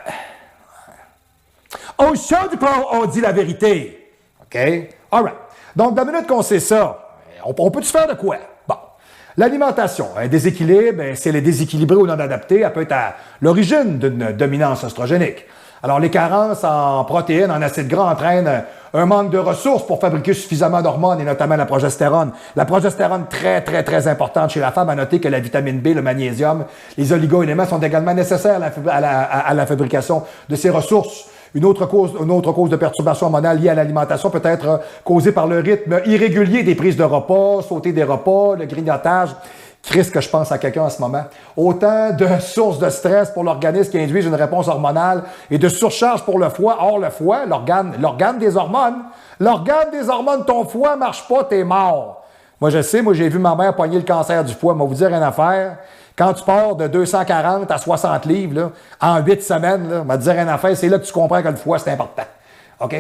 Au show du port, on dit la vérité. OK? All right. Donc, dans la minute qu'on sait ça, on peut-tu faire de quoi? Bon. L'alimentation, un déséquilibre, c'est les déséquilibrés ou non adaptés, elle peut être à l'origine d'une dominance oestrogénique. Alors, les carences en protéines, en acides gras entraînent un manque de ressources pour fabriquer suffisamment d'hormones, et notamment la progestérone. La progestérone, très, très, très importante chez la femme. À noter que la vitamine B, le magnésium, les oligo-éléments sont également nécessaires à la fabrication de ces ressources. Une autre cause de perturbation hormonale liée à l'alimentation peut être causée par le rythme irrégulier des prises de repas, sauter des repas, le grignotage. Christ, que je pense à quelqu'un en ce moment. Autant de sources de stress pour l'organisme qui induisent une réponse hormonale et de surcharge pour le foie. Or, le foie, l'organe des hormones. L'organe des hormones, ton foie marche pas, t'es mort. Moi, je sais, j'ai vu ma mère pogner le cancer du foie. Moi, vous dire une affaire. Quand tu pars de 240 à 60 livres, là, en 8 semaines, là, m'a dire une affaire, c'est là que tu comprends que le foie, c'est important. OK?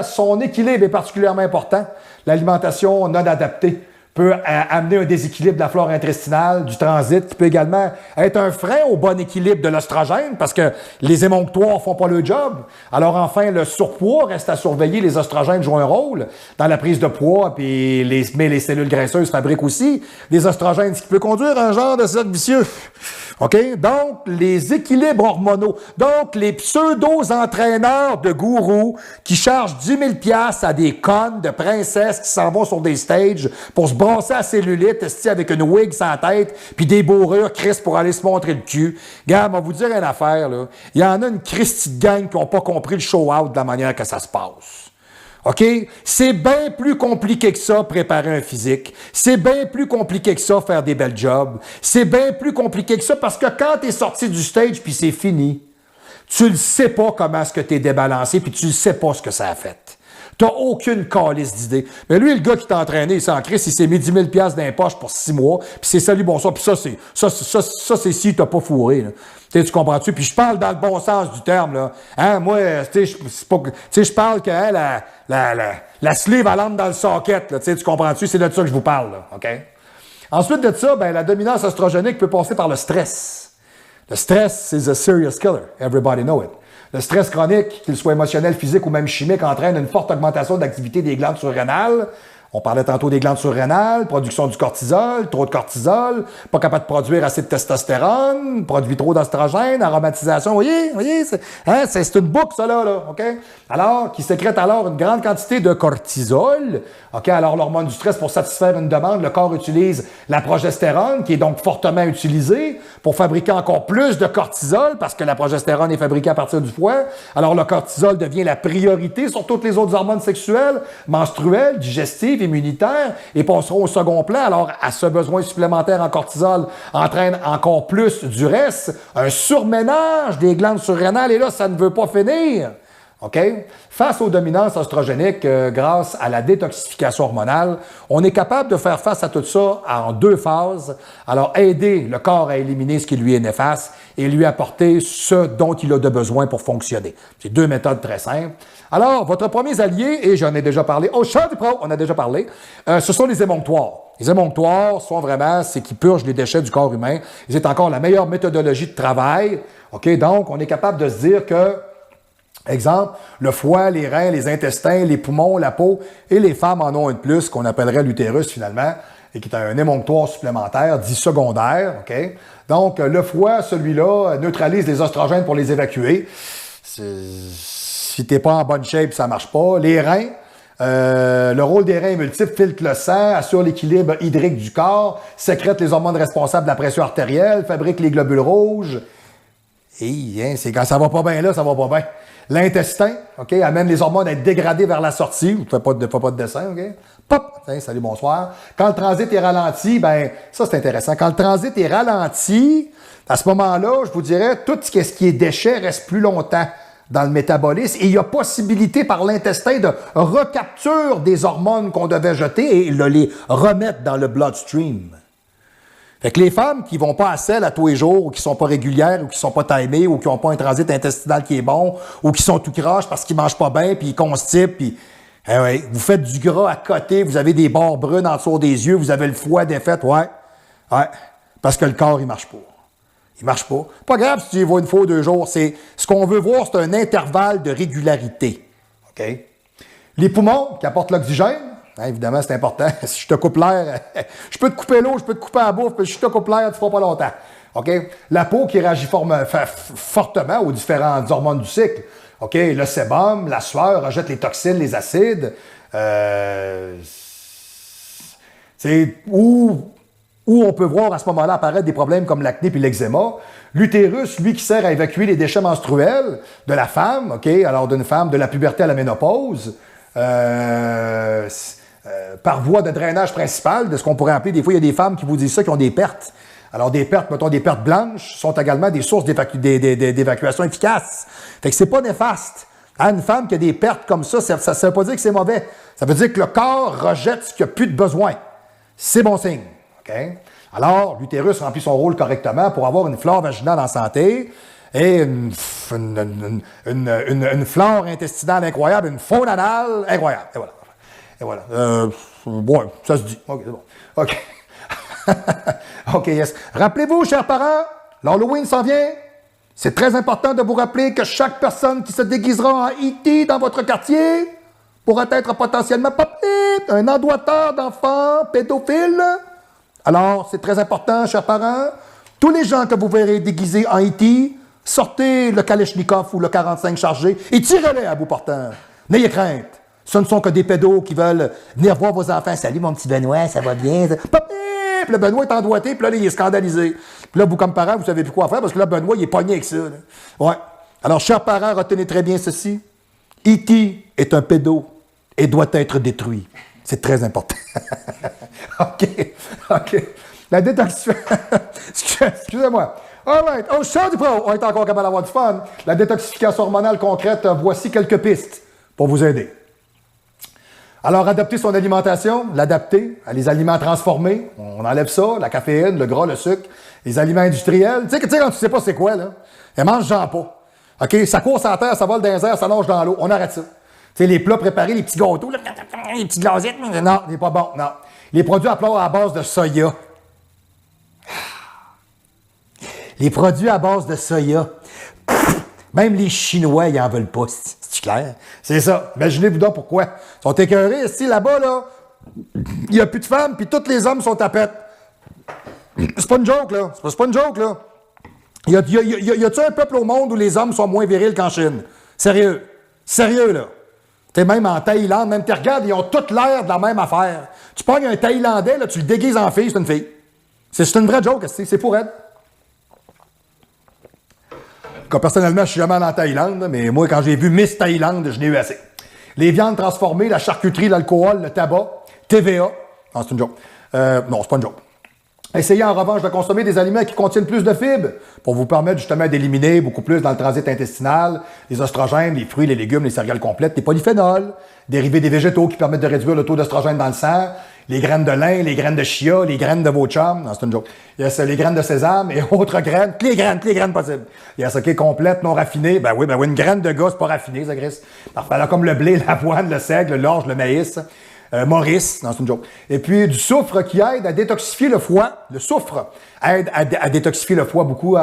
Son équilibre est particulièrement important. L'alimentation non adaptée peut amener un déséquilibre de la flore intestinale, du transit, qui peut également être un frein au bon équilibre de l'oestrogène parce que les émonctoires font pas le job. Alors enfin, le surpoids reste à surveiller. Les oestrogènes jouent un rôle dans la prise de poids, puis mais les cellules graisseuses fabriquent aussi des oestrogènes, ce qui peut conduire à un genre de cercle vicieux. OK? Donc, les équilibres hormonaux. Donc, les pseudo-entraîneurs de gourous qui chargent 10 000 $ à des connes de princesses qui s'en vont sur des stages pour se brasser à cellulite, avec une wig sans tête, puis des bourrures crisp pour aller se montrer le cul. Gars, on va vous dire une affaire, là. Il y en a une Christie de gang qui n'ont pas compris le show-out de la manière que ça se passe. OK? C'est bien plus compliqué que ça, préparer un physique. C'est bien plus compliqué que ça, faire des belles jobs. C'est bien plus compliqué que ça parce que quand t'es sorti du stage puis c'est fini, tu le sais pas comment est-ce que t'es débalancé puis tu le sais pas ce que ça a fait. T'as aucune calice d'idée. Mais lui, le gars qui t'a entraîné, il s'en crisse, il s'est mis 10 000 $ dans les poches pour 6 mois, puis c'est salut, bonsoir, puis ça, c'est si t'as pas fourré, là. Tu comprends-tu? Puis je parle dans le bon sens du terme, là. Hein, moi, je parle que hein, la sleeve, elle entre dans le socket, là. Tu comprends-tu? C'est de ça que je vous parle, là. OK? Ensuite de ça, ben, la dominance oestrogénique peut passer par le stress. Le stress, c'est a serious killer. Everybody know it. Le stress chronique, qu'il soit émotionnel, physique ou même chimique, entraîne une forte augmentation d'activité des glandes surrénales. On parlait tantôt des glandes surrénales, production du cortisol, trop de cortisol, pas capable de produire assez de testostérone, produit trop d'oestrogène, aromatisation, voyez, c'est une boucle, ça, là, OK? Alors, qui sécrète alors une grande quantité de cortisol, OK? Alors, l'hormone du stress, pour satisfaire une demande, le corps utilise la progestérone, qui est donc fortement utilisée, pour fabriquer encore plus de cortisol, parce que la progestérone est fabriquée à partir du foie. Alors, le cortisol devient la priorité sur toutes les autres hormones sexuelles, menstruelles, digestives, immunitaires, et passeront au second plan. Alors, à ce besoin supplémentaire en cortisol entraîne encore plus du reste, un surménage des glandes surrénales, et là, ça ne veut pas finir. OK? Face aux dominances oestrogéniques, grâce à la détoxification hormonale, on est capable de faire face à tout ça en 2 phases. Alors, aider le corps à éliminer ce qui lui est néfaste et lui apporter ce dont il a de besoin pour fonctionner. C'est 2 méthodes très simples. Alors, votre premier allié, et j'en ai déjà parlé, au champ du pro, on a déjà parlé, ce sont les émonctoires. Les émonctoires sont vraiment, c'est qui purgent les déchets du corps humain. C'est encore la meilleure méthodologie de travail. OK? Donc, on est capable de se dire que, exemple, le foie, les reins, les intestins, les poumons, la peau, et les femmes en ont une plus, qu'on appellerait l'utérus finalement, et qui est un émonctoire supplémentaire, dit secondaire. OK? Donc, le foie, celui-là, neutralise les oestrogènes pour les évacuer. Si t'es pas en bonne shape, ça marche pas. Les reins, le rôle des reins est multiple, filtre le sang, assure l'équilibre hydrique du corps, sécrète les hormones responsables de la pression artérielle, fabrique les globules rouges. Et c'est quand ça va pas bien là, ça va pas bien. L'intestin, OK, amène les hormones à être dégradées vers la sortie. Vous ne faites pas de dessin, OK? Pop! Salut, bonsoir. Quand le transit est ralenti, ben ça, c'est intéressant. Quand le transit est ralenti, à ce moment-là, je vous dirais, tout ce qui est déchet reste plus longtemps dans le métabolisme. Et il y a possibilité par l'intestin de recapture des hormones qu'on devait jeter et de les remettre dans le bloodstream. Fait que les femmes qui vont pas à selle à tous les jours, ou qui sont pas régulières, ou qui sont pas timées, ou qui ont pas un transit intestinal qui est bon, ou qui sont tout croche parce qu'ils mangent pas bien, puis ils constipent, puis vous faites du gras à côté, vous avez des bords brunes en dessous des yeux, vous avez le foie défait, ouais, parce que le corps, il marche pas. Il marche pas. Pas grave si tu y vas une fois ou 2 jours, ce qu'on veut voir, c'est un intervalle de régularité. OK? Les poumons qui apportent l'oxygène, évidemment, c'est important. Si je te coupe l'air, je peux te couper l'eau, je peux te couper la bouffe, puis si je te coupe l'air, tu ne feras pas longtemps. OK? La peau qui réagit fortement aux différentes hormones du cycle. OK? Le sébum, la sueur, rejette les toxines, les acides. C'est où on peut voir à ce moment-là apparaître des problèmes comme l'acné et l'eczéma. L'utérus, lui, qui sert à évacuer les déchets menstruels de la femme, OK? Alors, d'une femme de la puberté à la ménopause. Par voie de drainage principal, de ce qu'on pourrait appeler, des fois, il y a des femmes qui vous disent ça, qui ont des pertes. Alors, des pertes, mettons, des pertes blanches, sont également des sources d'évacuation efficaces. Fait que c'est pas néfaste. Une femme qui a des pertes comme ça ne veut pas dire que c'est mauvais. Ça veut dire que le corps rejette ce qu'il n'y a plus de besoin. C'est bon signe. Okay? Alors, l'utérus remplit son rôle correctement pour avoir une flore vaginale en santé et une flore intestinale incroyable, une faune anale incroyable. Et voilà. Ouais, ça se dit. OK, c'est bon. OK. OK, yes. Rappelez-vous, chers parents, l'Halloween s'en vient. C'est très important de vous rappeler que chaque personne qui se déguisera en E.T. dans votre quartier pourra être potentiellement un endouateur d'enfants pédophiles. Alors, c'est très important, chers parents. Tous les gens que vous verrez déguisés en E.T., sortez le Kalachnikov ou le 45 chargé et tirez-les à bout portant. N'ayez crainte. Ce ne sont que des pédos qui veulent venir voir vos enfants. Salut, mon petit Benoît, ça va bien? Puis le Benoît est endouaté, puis là, il est scandalisé. Puis là, vous, comme parents, vous savez plus quoi faire parce que là, Benoît, il est pogné avec ça. Là. Ouais. Alors, chers parents, retenez très bien ceci. E.T. est un pédo et doit être détruit. C'est très important. OK. La détoxification. Excusez-moi. All right. Au champ du pro, on est encore capable d'avoir du fun. La détoxification hormonale concrète, voici quelques pistes pour vous aider. Alors, adapter son alimentation, l'adapter à les aliments transformés. On enlève ça, la caféine, le gras, le sucre, les aliments industriels. Tu sais, quand tu sais pas c'est quoi, là, elle mange genre pas. OK? Ça court sur la terre, ça vole dans les airs, ça nage dans l'eau. On arrête ça. Tu sais, les plats préparés, les petits gâteaux, là, les petites glacettes, non, c'est pas bon, non. Les produits à base de soya. Les produits à base de soya. Pff, même les Chinois, ils en veulent pas. C'est clair? C'est ça. Imaginez-vous donc pourquoi. Ils sont écœurés. Là-bas, là, il n'y a plus de femmes, puis tous les hommes sont à pète. C'est pas une joke, là. C'est pas une joke, là. Y a-t-il un peuple au monde où les hommes sont moins virils qu'en Chine? Sérieux. Sérieux, là. T'es même en Thaïlande, même tu regardes, ils ont toutes l'air de la même affaire. Tu pognes un Thaïlandais, là, tu le déguises en fille, c'est une fille. C'est une vraie joke, c'est pour elle. Personnellement, je suis jamais allé en Thaïlande, mais moi, quand j'ai vu Miss Thaïlande, je n'ai eu assez. Les viandes transformées, la charcuterie, l'alcool, le tabac, TVA. Non, c'est une joke. Non, c'est pas une joke. Essayez en revanche de consommer des aliments qui contiennent plus de fibres pour vous permettre justement d'éliminer beaucoup plus dans le transit intestinal les oestrogènes, les fruits, les légumes, les céréales complètes, les polyphénols, dérivés des végétaux qui permettent de réduire le taux d'oestrogène dans le sang, les graines de lin, les graines de chia, les graines de vos chums, non, c'est une joke. Il y a les graines de sésame et autres graines, toutes les graines possibles. Il y a ce qui est complète, non raffinée. Ben oui, une graine de gars, c'est pas raffiné, ça, Chris. Parfait. Alors, comme le blé, l'avoine, le seigle, l'orge, le maïs. Maurice, non, c'est une joke. Et puis du soufre qui aide à détoxifier le foie. Le soufre aide à détoxifier le foie beaucoup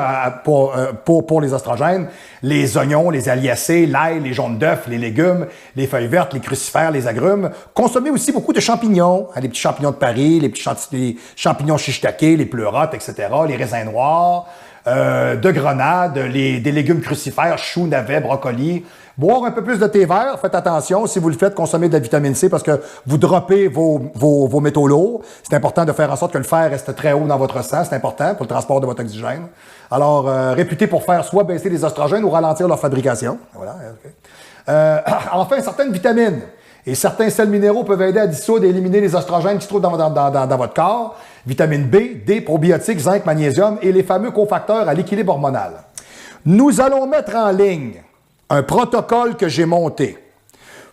pour les oestrogènes. Les oignons, les aliacées, l'ail, les jaunes d'œufs, les légumes, les feuilles vertes, les crucifères, les agrumes. Consommez aussi beaucoup de champignons, les petits champignons de Paris, les petits champignons shiitake, les pleurotes, etc., les raisins noirs, de grenade, des légumes crucifères, choux, navets, brocolis. Boire un peu plus de thé vert, faites attention. Si vous le faites, consommez de la vitamine C parce que vous droppez vos métaux lourds. C'est important de faire en sorte que le fer reste très haut dans votre sang. C'est important pour le transport de votre oxygène. Alors, réputé pour faire soit baisser les oestrogènes ou ralentir leur fabrication. Voilà. Okay. Enfin, certaines vitamines et certains sels minéraux peuvent aider à dissoudre et éliminer les oestrogènes qui se trouvent dans votre corps. Vitamine B, D, probiotiques, zinc, magnésium et les fameux cofacteurs à l'équilibre hormonal. Nous allons mettre en ligne un protocole que j'ai monté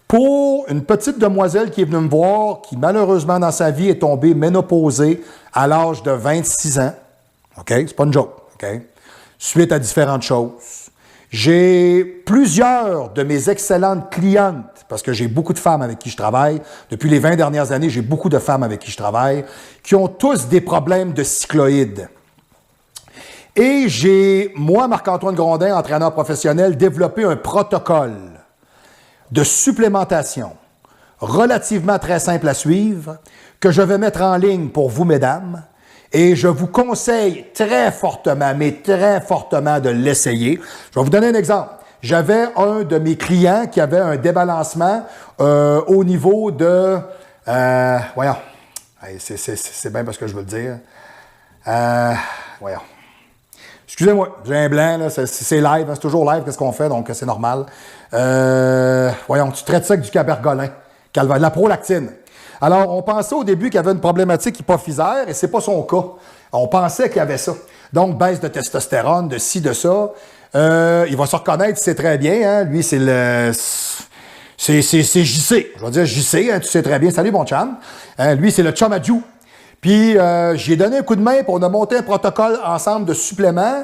pour une petite demoiselle qui est venue me voir, qui malheureusement dans sa vie est tombée ménopausée à l'âge de 26 ans. OK? C'est pas une joke. OK? Suite à différentes choses. J'ai plusieurs de mes excellentes clientes, parce que j'ai beaucoup de femmes avec qui je travaille. Depuis les 20 dernières années, j'ai beaucoup de femmes avec qui je travaille, qui ont tous des problèmes de cycloïdes. Et j'ai, moi, Marc-Antoine Grondin, entraîneur professionnel, développé un protocole de supplémentation relativement très simple à suivre que je vais mettre en ligne pour vous, mesdames, et je vous conseille très fortement, mais très fortement de l'essayer. Je vais vous donner un exemple. J'avais un de mes clients qui avait un débalancement au niveau de... voyons, c'est bien parce que je veux le dire. Voyons. Excusez-moi, j'ai un blanc, là, c'est live, hein, c'est toujours live, qu'est-ce qu'on fait, donc c'est normal. Voyons, tu traites ça avec du cabergolin, de la prolactine. Alors, on pensait au début qu'il y avait une problématique hypophysaire, et c'est pas son cas. On pensait qu'il y avait ça. Donc, baisse de testostérone, de ci, de ça. Il va se reconnaître, c'est très bien, hein. Lui, c'est le... C'est JC. Je vais dire JC, hein, tu sais très bien. Salut, mon chum. Lui, c'est le chum à Jou. Puis, j'ai donné un coup de main, puis on a monté un protocole ensemble de suppléments.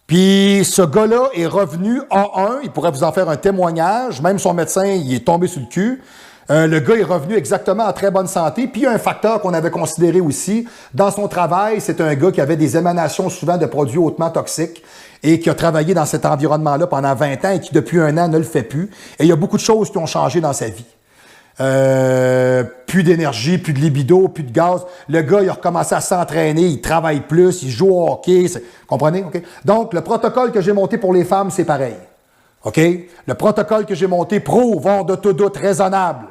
Puis, ce gars-là est revenu A1. Il pourrait vous en faire un témoignage. Même son médecin, il est tombé sur le cul. Le gars est revenu exactement en très bonne santé. Puis, il y a un facteur qu'on avait considéré aussi. Dans son travail, c'est un gars qui avait des émanations souvent de produits hautement toxiques et qui a travaillé dans cet environnement-là pendant 20 ans et qui, depuis un an, ne le fait plus. Et il y a beaucoup de choses qui ont changé dans sa vie. Plus d'énergie, plus de libido, plus de gaz. Le gars, il a recommencé à s'entraîner, il travaille plus, il joue au hockey. Comprenez? Okay? Donc, le protocole que j'ai monté pour les femmes, c'est pareil. OK? Le protocole que j'ai monté prouve, hors de tout doute, raisonnable,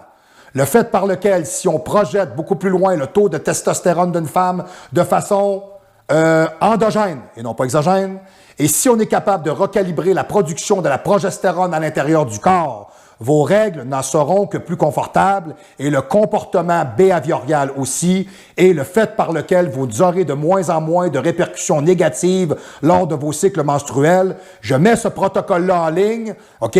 le fait par lequel, si on projette beaucoup plus loin le taux de testostérone d'une femme de façon endogène et non pas exogène, et si on est capable de recalibrer la production de la progestérone à l'intérieur du corps, vos règles n'en seront que plus confortables et le comportement behavioral aussi et le fait par lequel vous aurez de moins en moins de répercussions négatives lors de vos cycles menstruels. Je mets ce protocole-là en ligne, OK?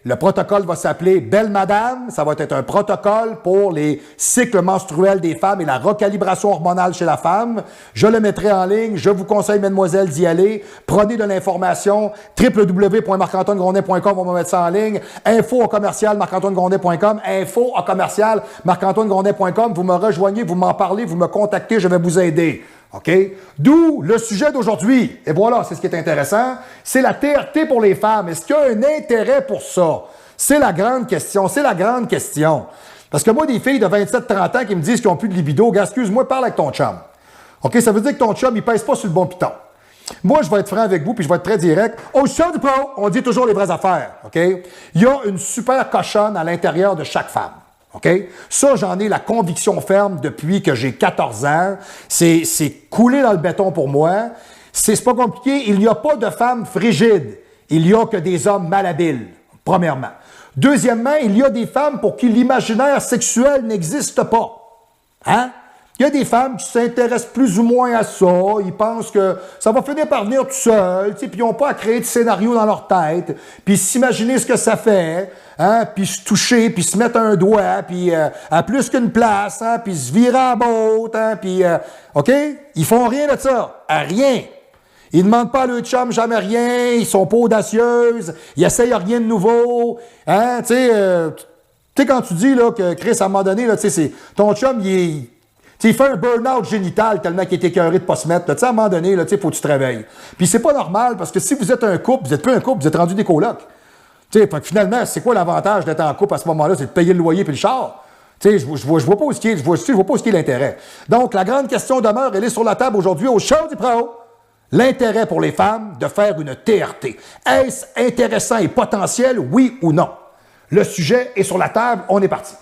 Le protocole va s'appeler Belle Madame. Ça va être un protocole pour les cycles menstruels des femmes et la recalibration hormonale chez la femme. Je le mettrai en ligne. Je vous conseille, mesdemoiselles, d'y aller. Prenez de l'information. www.marc-antoine-grondin.com, on va mettre ça en ligne. info@marc-antoine-grondin.com. info@marc-antoine-grondin.com. Vous me rejoignez, vous m'en parlez, vous me contactez, je vais vous aider. OK? D'où le sujet d'aujourd'hui. Et voilà, c'est ce qui est intéressant. C'est la TRT pour les femmes. Est-ce qu'il y a un intérêt pour ça? C'est la grande question. C'est la grande question. Parce que moi, des filles de 27-30 ans qui me disent qu'ils n'ont plus de libido, gars, excuse-moi, parle avec ton chum. OK? Ça veut dire que ton chum, il pèse pas sur le bon piton. Moi, je vais être franc avec vous, puis je vais être très direct. Au show du pro, on dit toujours les vraies affaires. OK? Il y a une super cochonne à l'intérieur de chaque femme. OK? Ça, j'en ai la conviction ferme depuis que j'ai 14 ans. C'est coulé dans le béton pour moi. C'est pas compliqué. Il n'y a pas de femmes frigides. Il y a que des hommes malhabiles, premièrement. Deuxièmement, il y a des femmes pour qui l'imaginaire sexuel n'existe pas. Hein? Il y a des femmes qui s'intéressent plus ou moins à ça. Ils pensent que ça va finir par venir tout seul, puis ils n'ont pas à créer de scénario dans leur tête, puis s'imaginer ce que ça fait, hein, puis se toucher, puis se mettre un doigt, puis à plus qu'une place, hein, puis se virer à botte, hein, puis OK? Ils font rien de ça. À rien. Ils ne demandent pas à leur chum jamais rien, ils sont pas audacieuses, ils essayent rien de nouveau. Hein, tu sais, quand tu dis là, que Chris, à un moment donné, là, ton chum, il fait un burn-out génital tellement qu'il est écœuré de pas se mettre. Là, à un moment donné, il faut que tu te réveilles. Puis c'est pas normal, parce que si vous êtes un couple, vous n'êtes plus un couple, vous êtes rendu des colocs. Fait que finalement, c'est quoi l'avantage d'être en couple à ce moment-là? C'est de payer le loyer et le char. Je vois pas où est l'intérêt. Donc, la grande question demeure, elle est sur la table aujourd'hui au show du pro. L'intérêt pour les femmes de faire une TRT. Est-ce intéressant et potentiel, oui ou non? Le sujet est sur la table, on est parti.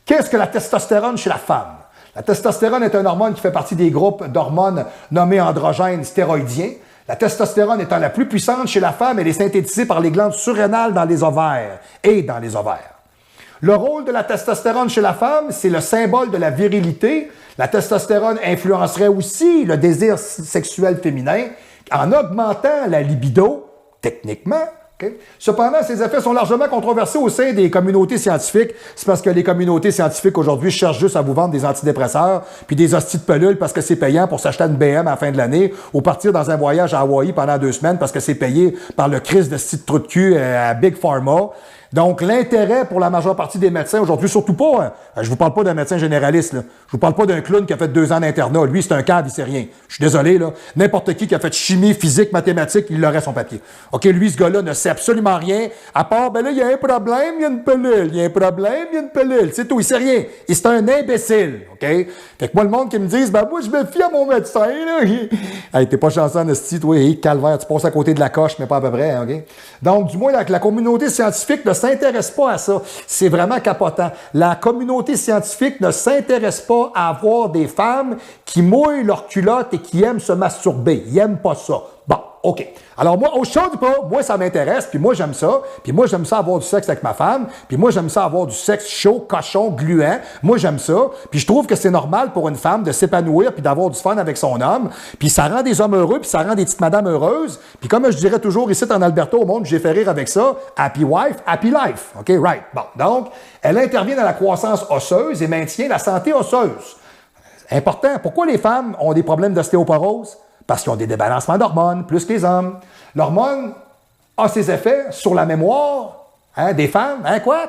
Qu'est-ce que la testostérone chez la femme? La testostérone est un hormone qui fait partie des groupes d'hormones nommés androgènes stéroïdiens. La testostérone étant la plus puissante chez la femme, elle est synthétisée par les glandes surrénales dans les ovaires et dans les ovaires. Le rôle de la testostérone chez la femme, c'est le symbole de la virilité. La testostérone influencerait aussi le désir sexuel féminin en augmentant la libido, techniquement. Okay? Cependant, ces effets sont largement controversés au sein des communautés scientifiques. C'est parce que les communautés scientifiques aujourd'hui cherchent juste à vous vendre des antidépresseurs puis des hosties de pelules parce que c'est payant pour s'acheter une BM à la fin de l'année ou partir dans un voyage à Hawaï pendant 2 semaines parce que c'est payé par le Christ de site trou de cul à Big Pharma. Donc, l'intérêt pour la majeure partie des médecins aujourd'hui, surtout pas, hein, je vous parle pas d'un médecin généraliste, là. Je vous parle pas d'un clown qui a fait 2 ans d'internat. Lui, c'est un cadre, il sait rien. Je suis désolé, là. N'importe qui a fait chimie, physique, mathématiques, il aurait son papier. OK, lui, ce gars-là ne sait absolument rien, à part, ben là, il y a un problème, il y a une pilule. Il y a un problème, il y a une pilule. C'est tout, il sait rien. Et c'est un imbécile, OK? Fait que moi, le monde qui me dise, ben moi, je me fie à mon médecin, là. Hey, t'es pas chanceux en esti, toi, hey, calvaire, tu passes à côté de la coche, mais pas à peu près, hein, OK? Donc, du moins, la communauté scientifique ne s'intéresse pas à ça. C'est vraiment capotant. La communauté scientifique ne s'intéresse pas à avoir des femmes qui mouillent leurs culottes et qui aiment se masturber. Ils n'aiment pas ça. Bon, OK. Alors moi, au show du pot, moi, ça m'intéresse, puis moi, j'aime ça. Puis moi, j'aime ça avoir du sexe avec ma femme. Puis moi, j'aime ça avoir du sexe chaud, cochon, gluant. Moi, j'aime ça. Puis je trouve que c'est normal pour une femme de s'épanouir puis d'avoir du fun avec son homme. Puis ça rend des hommes heureux, puis ça rend des petites madames heureuses. Puis comme je dirais toujours ici en Alberta, au monde, j'ai fait rire avec ça. Happy wife, happy life. OK, right. Bon, donc, elle intervient dans la croissance osseuse et maintient la santé osseuse. Important. Pourquoi les femmes ont des problèmes d'ostéoporose? Parce qu'ils ont des débalancements d'hormones, plus que les hommes. L'hormone a ses effets sur la mémoire des femmes. Hein, quoi?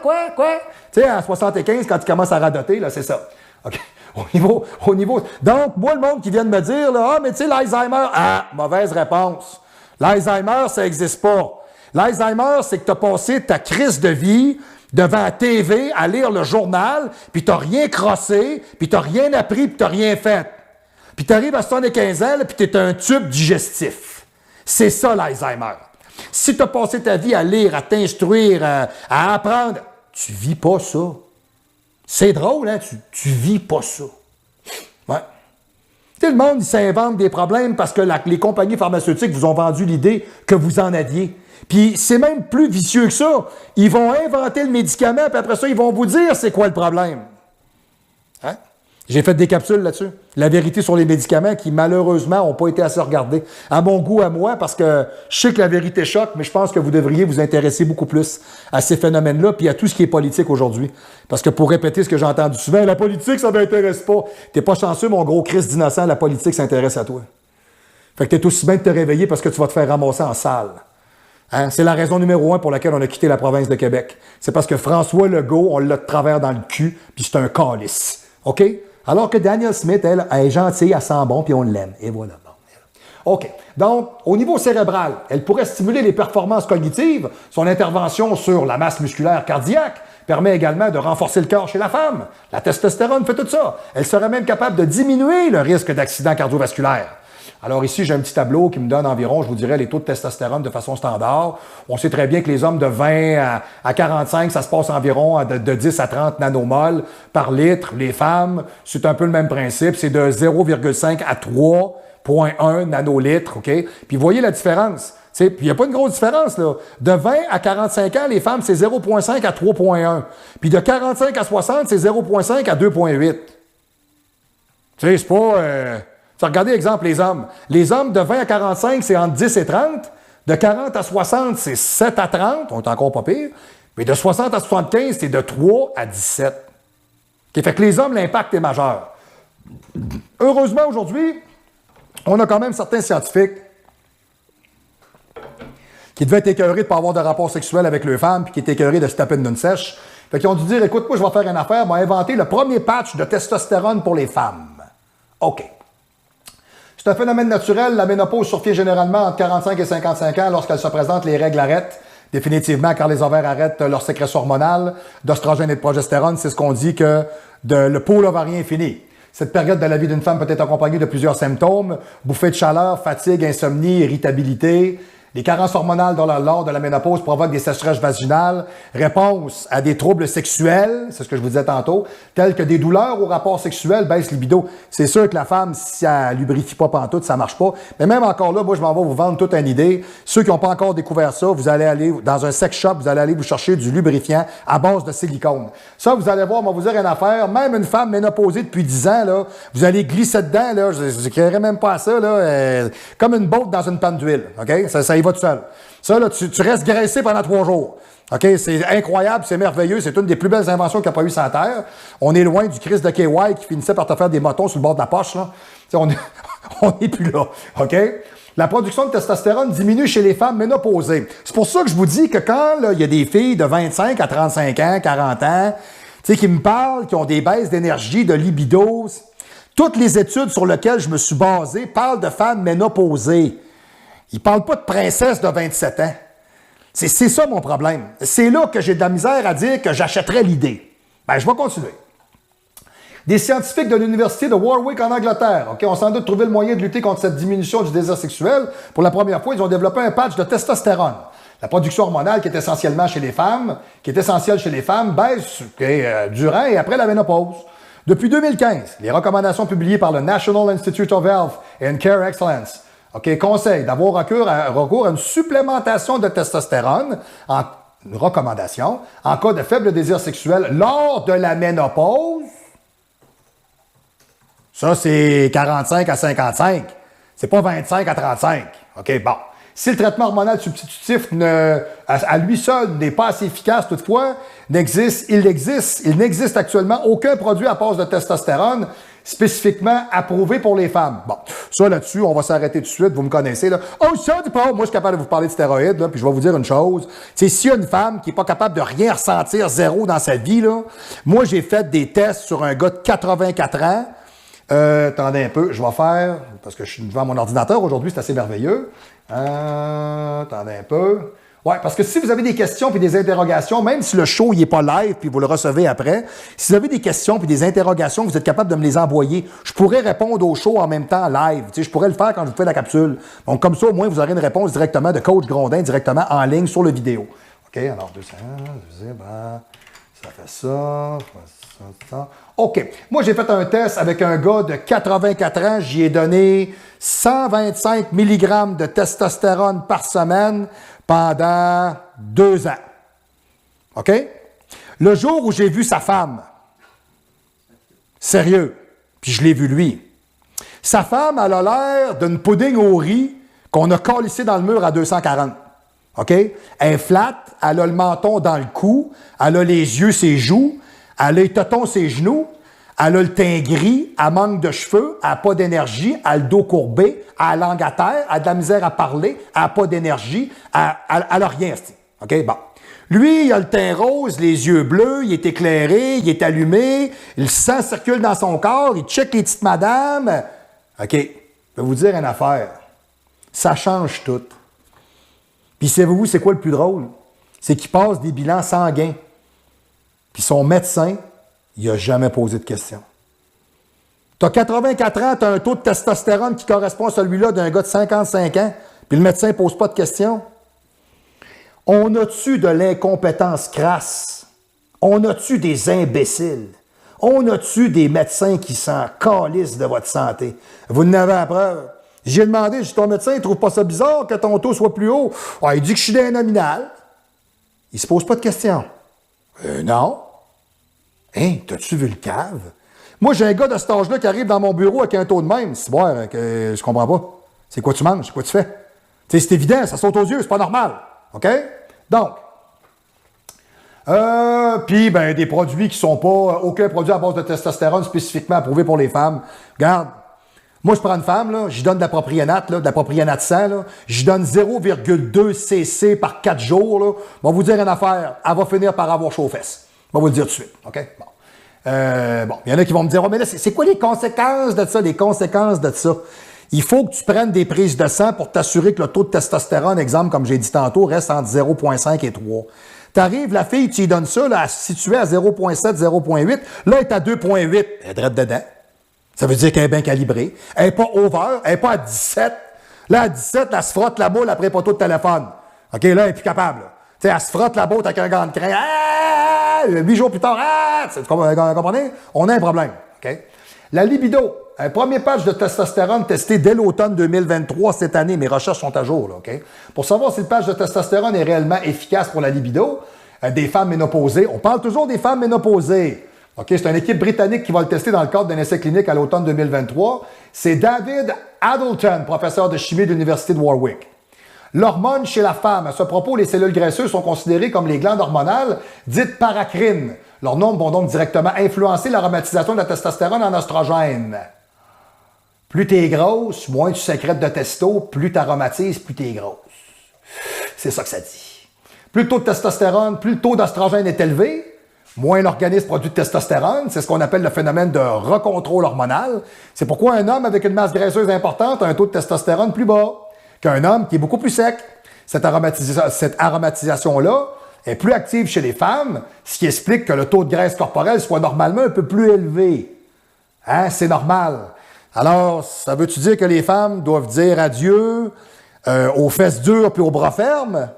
Tu sais, en 75, quand ils commencent à radoter, là, c'est ça. OK. Au niveau... Donc, moi, le monde qui vient de me dire, là, mais tu sais, l'Alzheimer... Ah, mauvaise réponse. L'Alzheimer, ça n'existe pas. L'Alzheimer, c'est que tu as passé ta crise de vie devant la TV à lire le journal, puis tu n'as rien crossé, puis tu n'as rien appris, puis tu n'as rien fait. Puis tu arrives à 75 ans, puis tu es un tube digestif. C'est ça, l'Alzheimer. Si tu as passé ta vie à lire, à t'instruire, à apprendre, tu vis pas ça. C'est drôle, hein? Tu vis pas ça. Ouais. Tu sais, le monde, il s'invente des problèmes parce que les compagnies pharmaceutiques vous ont vendu l'idée que vous en aviez. Puis c'est même plus vicieux que ça. Ils vont inventer le médicament, puis après ça, ils vont vous dire c'est quoi le problème. Hein? J'ai fait des capsules là-dessus. La vérité sur les médicaments qui, malheureusement, n'ont pas été assez regardés. À mon goût, à moi, parce que je sais que la vérité choque, mais je pense que vous devriez vous intéresser beaucoup plus à ces phénomènes-là puis à tout ce qui est politique aujourd'hui. Parce que pour répéter ce que j'ai entendu souvent, la politique, ça ne m'intéresse pas. T'es pas chanceux, mon gros Christ d'innocent, la politique s'intéresse à toi. Fait que t'es aussi bien de te réveiller parce que tu vas te faire ramasser en salle. Hein? C'est la raison numéro 1 pour laquelle on a quitté la province de Québec. C'est parce que François Legault, on l'a de travers dans le cul, puis c'est un calice. OK? Alors que Danielle Smith, elle est gentille, elle sent bon, puis on l'aime. Et voilà. Bon. OK. Donc, au niveau cérébral, elle pourrait stimuler les performances cognitives. Son intervention sur la masse musculaire cardiaque permet également de renforcer le cœur chez la femme. La testostérone fait tout ça. Elle serait même capable de diminuer le risque d'accident cardiovasculaire. Alors ici, j'ai un petit tableau qui me donne environ, je vous dirais, les taux de testostérone de façon standard. On sait très bien que les hommes de 20 à 45, ça se passe environ de 10 à 30 nanomoles par litre. Les femmes, c'est un peu le même principe, c'est de 0,5 à 3,1 nanolitres, OK? Puis voyez la différence. Puis il n'y a pas une grosse différence, là. De 20 à 45 ans, les femmes, c'est 0,5 à 3,1. Puis de 45 à 60, c'est 0,5 à 2,8. C'est pas... Regardez, exemple, les hommes. Les hommes de 20 à 45, c'est entre 10 et 30. De 40 à 60, c'est 7 à 30. On est encore pas pire. Mais de 60 à 75, c'est de 3 à 17. Okay, fait que les hommes, l'impact est majeur. Heureusement, aujourd'hui, on a quand même certains scientifiques qui devaient être écœurés de ne pas avoir de rapport sexuel avec leurs femmes puis qui étaient écœurés de se taper une noune sèche. Fait qu'ils ont dû dire, écoute, moi, je vais faire une affaire, je vais inventer le premier patch de testostérone pour les femmes. OK. C'est un phénomène naturel. La ménopause survient généralement entre 45 et 55 ans lorsqu'elle se présente, les règles arrêtent. Définitivement, quand les ovaires arrêtent leur sécrétion hormonale d'ostrogène et de progestérone, c'est ce qu'on dit que le pôle ovarien est fini. Cette période de la vie d'une femme peut être accompagnée de plusieurs symptômes, bouffées de chaleur, fatigue, insomnie, irritabilité. Les carences hormonales lors de la ménopause provoquent des sécheresses vaginales, réponse à des troubles sexuels, c'est ce que je vous disais tantôt, tels que des douleurs au rapport sexuel, baisse libido. C'est sûr que la femme, si elle lubrifie pas pantoute, ça marche pas. Mais même encore là, moi, je m'en vais vous vendre toute une idée. Ceux qui n'ont pas encore découvert ça, vous allez aller dans un sex shop, vous allez aller vous chercher du lubrifiant à base de silicone. Ça, vous allez voir, on va vous dire une affaire, même une femme ménopausée depuis 10 ans, là, vous allez glisser dedans, là, je ne créerais même pas à ça, là, comme une botte dans une panne d'huile, OK? Ça y va tout seul. Ça, là, tu restes graissé pendant 3 jours. OK? C'est incroyable, c'est merveilleux. C'est une des plus belles inventions qu'il n'y a pas eu sur la Terre. On est loin du Christ de KY qui finissait par te faire des motons sur le bord de la poche, là. On n'est plus là. OK? La production de testostérone diminue chez les femmes ménopausées. C'est pour ça que je vous dis que quand il y a des filles de 25 à 35 ans, 40 ans, qui me parlent, qui ont des baisses d'énergie, de libido, toutes les études sur lesquelles je me suis basé parlent de femmes ménopausées. Ils ne parlent pas de princesse de 27 ans. C'est ça mon problème. C'est là que j'ai de la misère à dire que j'achèterais l'idée. Ben, je vais continuer. Des scientifiques de l'Université de Warwick en Angleterre, OK, ont sans doute trouvé le moyen de lutter contre cette diminution du désir sexuel. Pour la première fois, ils ont développé un patch de testostérone. La production hormonale qui est essentielle chez les femmes, baisse durant et après la ménopause. Depuis 2015, les recommandations publiées par le National Institute of Health and Care Excellence conseille d'avoir recours à une supplémentation de testostérone, une recommandation, en cas de faible désir sexuel lors de la ménopause. Ça, c'est 45 à 55. C'est pas 25 à 35. OK, bon. Si le traitement hormonal substitutif à lui seul n'est pas assez efficace, toutefois, il n'existe actuellement aucun produit à base de testostérone spécifiquement approuvé pour les femmes. Bon, ça là-dessus, on va s'arrêter tout de suite, vous me connaissez, là. Oh, ça, moi, je suis capable de vous parler de stéroïdes, là, puis je vais vous dire une chose. C'est s'il y a une femme qui n'est pas capable de rien ressentir, zéro dans sa vie, là, moi, j'ai fait des tests sur un gars de 84 ans. Attendez un peu, je vais faire, parce que je suis devant mon ordinateur aujourd'hui, c'est assez merveilleux. Attendez un peu. Ouais, parce que si vous avez des questions puis des interrogations, même si le show n'est pas live puis vous le recevez après, si vous avez des questions puis des interrogations, vous êtes capable de me les envoyer. Je pourrais répondre au show en même temps live. Tu sais, je pourrais le faire quand je vous fais la capsule. Donc, comme ça, au moins, vous aurez une réponse directement de Coach Grondin, directement en ligne sur le vidéo. OK, alors 200, ça fait ça. OK. Moi, j'ai fait un test avec un gars de 84 ans. J'y ai donné 125 mg de testostérone par semaine pendant 2 ans. OK? Le jour où j'ai vu sa femme, sérieux, puis je l'ai vu lui, sa femme, elle a l'air d'une pudding au riz qu'on a calissé dans le mur à 240. OK? Elle est flatte, elle a le menton dans le cou, elle a les yeux, ses joues, elle a les tétons, ses genoux, elle a le teint gris, elle manque de cheveux, elle n'a pas d'énergie, elle a le dos courbé, elle a la langue à terre, elle a de la misère à parler, elle n'a pas d'énergie, elle n'a rien. OK? Bon. Lui, il a le teint rose, les yeux bleus, il est éclairé, il est allumé, le sang circule dans son corps, il check les petites madames. OK, je vais vous dire une affaire. Ça change tout. Puis savez-vous, c'est quoi le plus drôle? C'est qu'il passe des bilans sanguins. Puis son médecin, il n'a jamais posé de questions. Tu as 84 ans, tu as un taux de testostérone qui correspond à celui-là d'un gars de 55 ans, puis le médecin ne pose pas de questions. On a-tu de l'incompétence crasse? On a-tu des imbéciles? On a-tu des médecins qui s'en calissent de votre santé? Vous n'avez la preuve. J'ai demandé, ton médecin, il ne trouve pas ça bizarre que ton taux soit plus haut? Ah, il dit que je suis d'un nominal. Il ne se pose pas de questions. Non. Hein, t'as-tu vu le cave? Moi, j'ai un gars de cet âge-là qui arrive dans mon bureau avec un taux de même. C'est bon, je comprends pas. C'est quoi tu manges? C'est quoi tu fais? Tu sais, c'est évident, ça saute aux yeux, c'est pas normal. OK? Donc, puis, ben, des produits qui sont pas, aucun produit à base de testostérone spécifiquement approuvé pour les femmes. Regarde, moi, je prends une femme, là, j'y donne de la propionate, là, de la propionate 100, là, j'y donne 0,2 cc par 4 jours, là. Je vais vous dire une affaire, elle va finir par avoir chaud aux fesses. Je vais vous le dire tout de suite, OK? Bon. Il y en a qui vont me dire, oh, mais là, c'est quoi les conséquences de ça? Les conséquences de ça? Il faut que tu prennes des prises de sang pour t'assurer que le taux de testostérone, exemple, comme j'ai dit tantôt, reste entre 0,5 et 3. T'arrives, la fille, tu lui donnes ça, là, située à 0,7, 0,8, là, elle est à 2,8. Elle est droite dedans. Ça veut dire qu'elle est bien calibrée. Elle n'est pas over, elle n'est pas à 17. Là, à 17, elle se frotte la boule après les poteaux de téléphone. OK, là, elle n'est plus capable. Tu sais, elle se frotte la boule avec un gant de crin. Ah! 8 jours plus tard, ah! Vous comprenez? On a un problème. OK? La libido. Un premier patch de testostérone testé dès l'automne 2023 cette année. Mes recherches sont à jour, là, OK? Pour savoir si le patch de testostérone est réellement efficace pour la libido des femmes ménopausées. On parle toujours des femmes ménopausées. OK? C'est une équipe britannique qui va le tester dans le cadre d'un essai clinique à l'automne 2023. C'est David Addleton, professeur de chimie de l'Université de Warwick. L'hormone chez la femme. À ce propos, les cellules graisseuses sont considérées comme les glandes hormonales dites paracrines. Leurs nombres vont donc directement influencer l'aromatisation de la testostérone en oestrogène. Plus t'es grosse, moins tu sécrètes de testo, plus t'aromatises, plus t'es grosse. C'est ça que ça dit. Plus le taux de testostérone, plus le taux d'oestrogène est élevé, moins l'organisme produit de testostérone. C'est ce qu'on appelle le phénomène de recontrôle hormonal. C'est pourquoi un homme avec une masse graisseuse importante a un taux de testostérone plus bas qu'un homme qui est beaucoup plus sec. Cette aromatisation-là est plus active chez les femmes, ce qui explique que le taux de graisse corporelle soit normalement un peu plus élevé. Hein? C'est normal. Alors, ça veut-tu dire que les femmes doivent dire adieu aux fesses dures puis aux bras fermes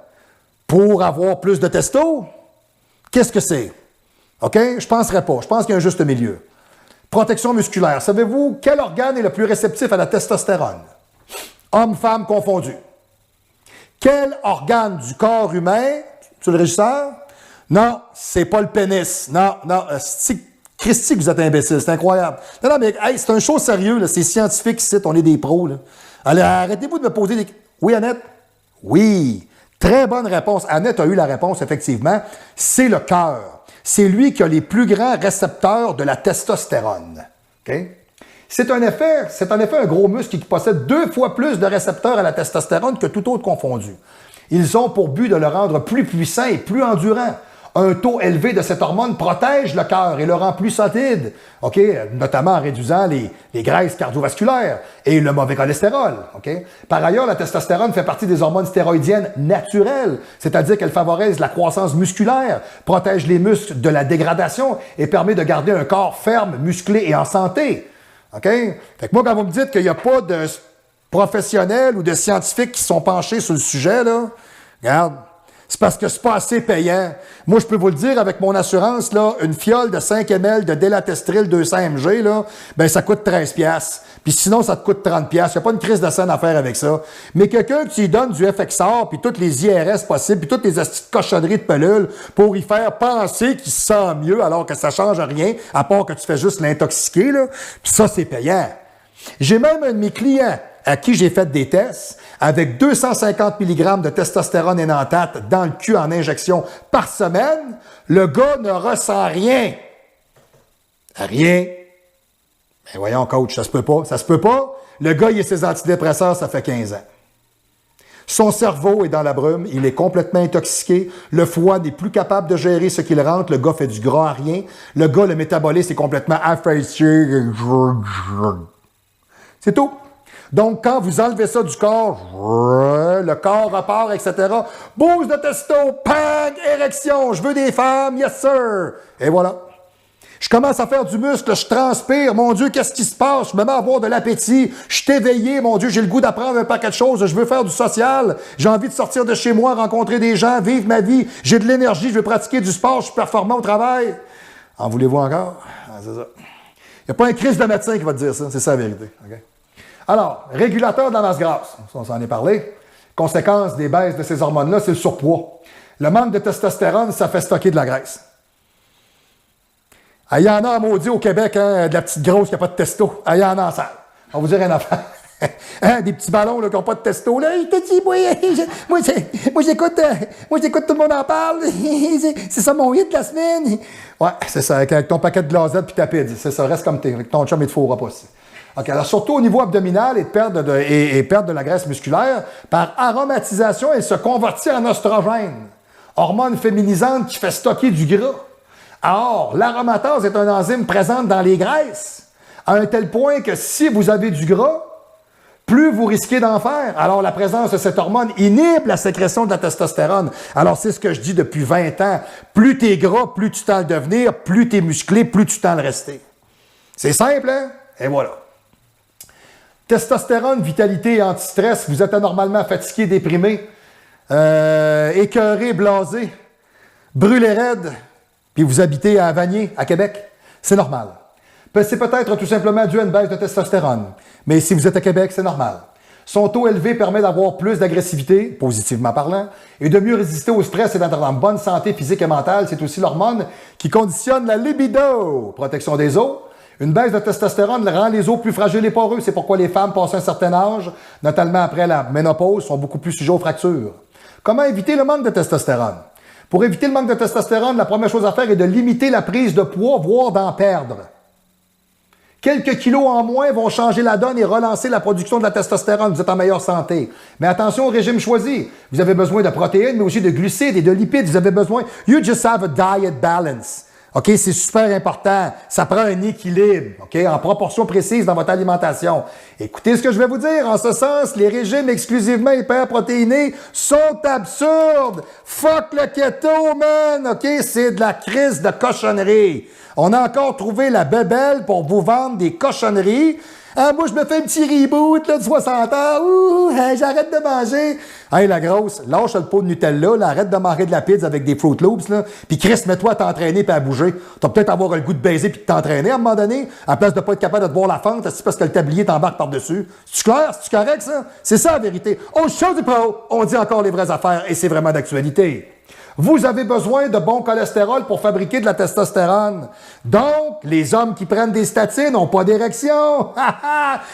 pour avoir plus de testo? Qu'est-ce que c'est? OK? Je ne penserais pas. Je pense qu'il y a un juste milieu. Protection musculaire. Savez-vous quel organe est le plus réceptif à la testostérone? Hommes-femmes confondus. Quel organe du corps humain, tu le régisseur? Non, c'est pas le pénis. Non, Christy, vous êtes imbécile, c'est incroyable. Non, mais hey, c'est un show sérieux, là. C'est scientifique ici, on est des pros. Là. Alors, arrêtez-vous de me poser des... Oui, Annette? Oui. Très bonne réponse. Annette a eu la réponse, effectivement. C'est le cœur. C'est lui qui a les plus grands récepteurs de la testostérone. OK? C'est en effet un gros muscle qui possède 2 fois plus de récepteurs à la testostérone que tout autre confondu. Ils ont pour but de le rendre plus puissant et plus endurant. Un taux élevé de cette hormone protège le cœur et le rend plus solide, OK? Notamment en réduisant les graisses cardiovasculaires et le mauvais cholestérol. OK? Par ailleurs, la testostérone fait partie des hormones stéroïdiennes naturelles, c'est-à-dire qu'elle favorise la croissance musculaire, protège les muscles de la dégradation et permet de garder un corps ferme, musclé et en santé. OK? Fait que moi, quand vous me dites qu'il n'y a pas de professionnels ou de scientifiques qui sont penchés sur le sujet, là, regarde, c'est parce que c'est pas assez payant. Moi, je peux vous le dire, avec mon assurance, là, une fiole de 5 ml de Délatestril 200 mg, là, ben, ça coûte 13$. Puis sinon, ça te coûte 30$. Il n'y a pas une crise de scène à faire avec ça. Mais quelqu'un qui donne du FXR, puis toutes les IRS possibles, puis toutes les astuces de cochonneries de pelules pour y faire penser qu'il se sent mieux alors que ça change rien, à part que tu fais juste l'intoxiquer, là. Puis ça, c'est payant. J'ai même un de mes clients à qui j'ai fait des tests avec 250 mg de testostérone énanthate dans le cul en injection par semaine. Le gars ne ressent rien. Rien. Mais voyons, coach, ça se peut pas. Ça se peut pas. Le gars, il a ses antidépresseurs, ça fait 15 ans. Son cerveau est dans la brume, il est complètement intoxiqué. Le foie n'est plus capable de gérer ce qu'il rentre. Le gars fait du gras à rien. Le gars, le métabolisme est complètement affaissé. C'est tout. Donc, quand vous enlevez ça du corps, le corps repart, etc. Boost de testo, pang, érection, je veux des femmes, yes sir. Et voilà. Je commence à faire du muscle, je transpire, mon Dieu, qu'est-ce qui se passe? Je me mets à avoir de l'appétit, je suis éveillé, mon Dieu, j'ai le goût d'apprendre un paquet de choses, je veux faire du social, j'ai envie de sortir de chez moi, rencontrer des gens, vivre ma vie, j'ai de l'énergie, je veux pratiquer du sport, je suis performant au travail. En voulez-vous encore? Ah, c'est ça. Il n'y a pas un Christ de médecin qui va te dire ça, c'est ça la vérité. Okay? Alors, régulateur de la masse grasse, on s'en est parlé. Conséquence des baisses de ces hormones-là, c'est le surpoids. Le manque de testostérone, ça fait stocker de la graisse. Il y en a, maudit, au Québec, hein, de la petite grosse qui n'a pas de testo. Il y en a en salle. On va vous dire rien à faire. Hein, des petits ballons là, qui n'ont pas de testo. Là, il te dit, moi j'écoute, tout le monde en parle. C'est ça mon hit de la semaine. Ouais, c'est ça, avec ton paquet de glazettes puis ta pide. C'est ça, reste comme t'es. Avec ton chum, il te fourra pas aussi. OK, alors surtout au niveau abdominal et perdre de la graisse musculaire, par aromatisation, elle se convertit en oestrogène, hormone féminisante qui fait stocker du gras. Or, l'aromatase est une enzyme présente dans les graisses, à un tel point que si vous avez du gras, plus vous risquez d'en faire. Alors, la présence de cette hormone inhibe la sécrétion de la testostérone. Alors, c'est ce que je dis depuis 20 ans. Plus t'es gras, plus tu tends à le devenir, plus t'es musclé, plus tu tends à le rester. C'est simple, hein? Et voilà. Testostérone, vitalité et anti-stress, vous êtes anormalement fatigué, déprimé, écœuré, blasé, brûlé raide, puis vous habitez à Vanier, à Québec, c'est normal. C'est peut-être tout simplement dû à une baisse de testostérone, mais si vous êtes à Québec, c'est normal. Son taux élevé permet d'avoir plus d'agressivité, positivement parlant, et de mieux résister au stress et d'être en bonne santé physique et mentale. C'est aussi l'hormone qui conditionne la libido, protection des os. Une baisse de testostérone rend les os plus fragiles et poreux. C'est pourquoi les femmes passent un certain âge, notamment après la ménopause, sont beaucoup plus sujets aux fractures. Comment éviter le manque de testostérone? Pour éviter le manque de testostérone, la première chose à faire est de limiter la prise de poids, voire d'en perdre. Quelques kilos en moins vont changer la donne et relancer la production de la testostérone. Vous êtes en meilleure santé. Mais attention au régime choisi. Vous avez besoin de protéines, mais aussi de glucides et de lipides. Vous avez besoin... You just have a diet balance. OK? C'est super important. Ça prend un équilibre, OK? En proportion précise dans votre alimentation. Écoutez ce que je vais vous dire. En ce sens, les régimes exclusivement hyperprotéinés sont absurdes. Fuck le keto, man! OK? C'est de la crise de cochonnerie. On a encore trouvé la bébelle pour vous vendre des cochonneries. Ah, moi, je me fais un petit reboot là, de 60 ans. Ouh, hey, j'arrête de manger. Hey, la grosse, lâche le pot de Nutella, là, arrête de manger de la pizza avec des Fruit Loops. Là. Puis Chris, mets-toi à t'entraîner puis à bouger. Tu vas peut-être avoir le goût de baiser puis de t'entraîner à un moment donné, à place de pas être capable de te voir la fente, c'est parce que le tablier t'embarque par-dessus. C'est-tu clair? C'est-tu correct, ça? C'est ça, la vérité. Au show du pro, on dit encore les vraies affaires et c'est vraiment d'actualité. Vous avez besoin de bon cholestérol pour fabriquer de la testostérone. Donc, les hommes qui prennent des statines n'ont pas d'érection.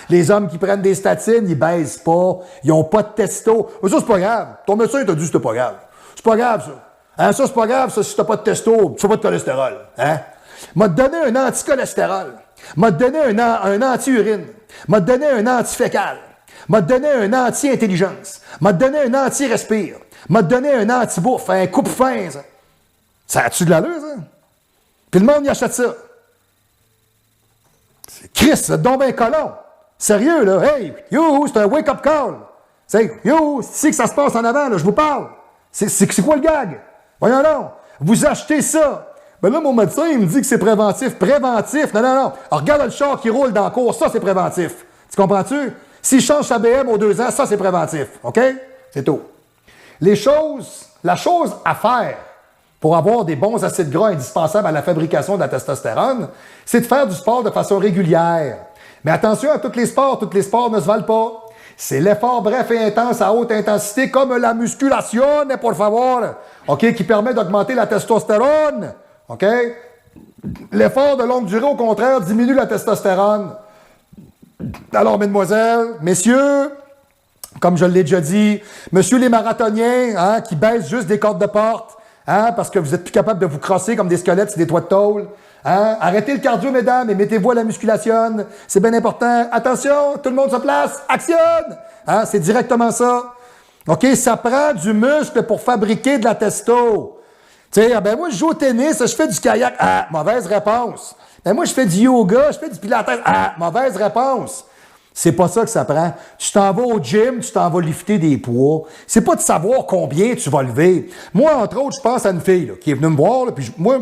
Les hommes qui prennent des statines, ils baissent pas. Ils n'ont pas de testo. Mais ça, c'est pas grave. Ton médecin t'a dit que c'était pas grave. C'est pas grave, ça. Hein, ça, c'est pas grave, ça, si t'as pas de testo, tu n'as pas de cholestérol. Hein? M'a donné un anti-cholestérol. M'a donné un anti-urine. M'a donné un anti-fécal. M'a donné un anti-intelligence. M'a donné un anti-respire. M'a donné un anti-bouffe, un coupe-faim, ça. Ça a-tu de l'allure, ça? Puis le monde y achète ça. C'est Chris, c'est donc ben colon. Sérieux, là. Hey, yo, c'est un wake-up call. C'est, yo, c'est que ça se passe en avant, là, je vous parle. C'est quoi le gag? Voyons donc. Vous achetez ça. Ben là, mon médecin, il me dit que c'est préventif. Préventif? Non. Alors, regarde le char qui roule dans la cour, ça, c'est préventif. Tu comprends-tu? S'il change sa BM aux 2 ans, ça, c'est préventif. OK? C'est tout. La chose à faire pour avoir des bons acides gras indispensables à la fabrication de la testostérone, c'est de faire du sport de façon régulière. Mais attention à tous les sports ne se valent pas. C'est l'effort bref et intense à haute intensité, comme la musculation, por favor, OK, qui permet d'augmenter la testostérone. OK? L'effort de longue durée, au contraire, diminue la testostérone. Alors, mesdemoiselles, messieurs, comme je l'ai déjà dit, monsieur les marathoniens, hein, qui baissent juste des cordes de porte, hein, parce que vous êtes plus capable de vous crosser comme des squelettes sur des toits de tôle. Hein? Arrêtez le cardio, mesdames, et mettez-vous à la musculation. C'est bien important. Attention, tout le monde se place. Actionne! Hein? C'est directement ça. OK? Ça prend du muscle pour fabriquer de la testo. Tu sais, ben moi, je joue au tennis, je fais du kayak. Ah, mauvaise réponse. Ben moi, je fais du yoga, je fais du pilates. Ah, mauvaise réponse. C'est pas ça que ça prend. Tu t'en vas au gym, tu t'en vas lifter des poids. C'est pas de savoir combien tu vas lever. Moi, entre autres, je pense à une fille là, qui est venue me voir, là, puis moi,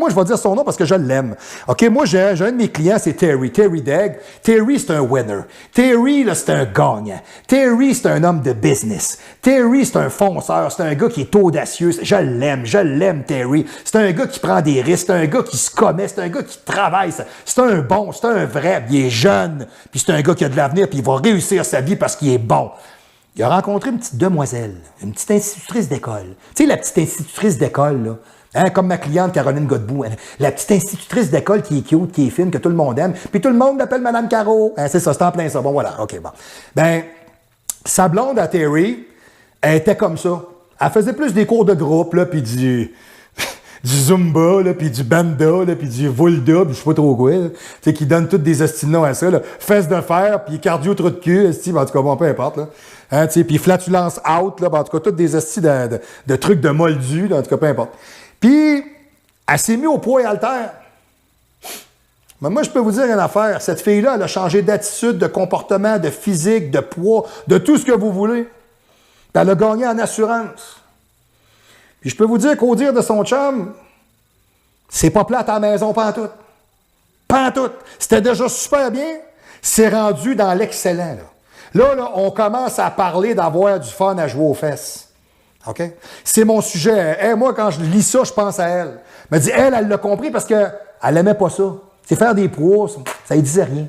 je vais dire son nom parce que je l'aime. OK, moi, j'ai un de mes clients, c'est Terry. Terry Degg. Terry, c'est un winner. Terry, là, c'est un gagnant. Terry, c'est un homme de business. Terry, c'est un fonceur. C'est un gars qui est audacieux. Je l'aime, Terry. C'est un gars qui prend des risques. C'est un gars qui se commet. C'est un gars qui travaille. C'est un bon, c'est un vrai. Il est jeune. Puis c'est un gars qui a de l'avenir, puis il va réussir sa vie parce qu'il est bon. Il a rencontré une petite demoiselle, une petite institutrice d'école. Tu sais, la petite institutrice d'école, là, hein, comme ma cliente Caroline Godbout, hein, la petite institutrice d'école qui est cute, qui est fine, que tout le monde aime, puis tout le monde l'appelle Madame Caro. Hein, c'est ça, c'est en plein ça. Bon, voilà, OK, bon. Ben, sa blonde à Terry, elle était comme ça. Elle faisait plus des cours de groupe, là, puis du Zumba, là, puis du Banda, là, puis du Vulda, puis je sais pas trop quoi, tu sais, qui donne toutes des estinons à ça, là. Fesses de fer, puis cardio trou de cul, esti, en tout cas, bon, peu importe, là. Hein, tu sais, puis flatulence out, là, en tout cas, toutes des estis de trucs de moldu, là, en tout cas, peu importe. Puis, elle s'est mise au poids et haltère. Mais moi, je peux vous dire une affaire, cette fille-là, elle a changé d'attitude, de comportement, de physique, de poids, de tout ce que vous voulez. Puis elle a gagné en assurance. Puis je peux vous dire qu'au dire de son chum, c'est pas plate à la maison, pantoute. Pantoute. C'était déjà super bien. C'est rendu dans l'excellent. Là, on commence à parler d'avoir du fun à jouer aux fesses. OK? C'est mon sujet. Hey, moi, quand je lis ça, je pense à elle. Elle me dit, elle l'a compris parce qu'elle n'aimait pas ça. C'est faire des poids, ça ne disait rien.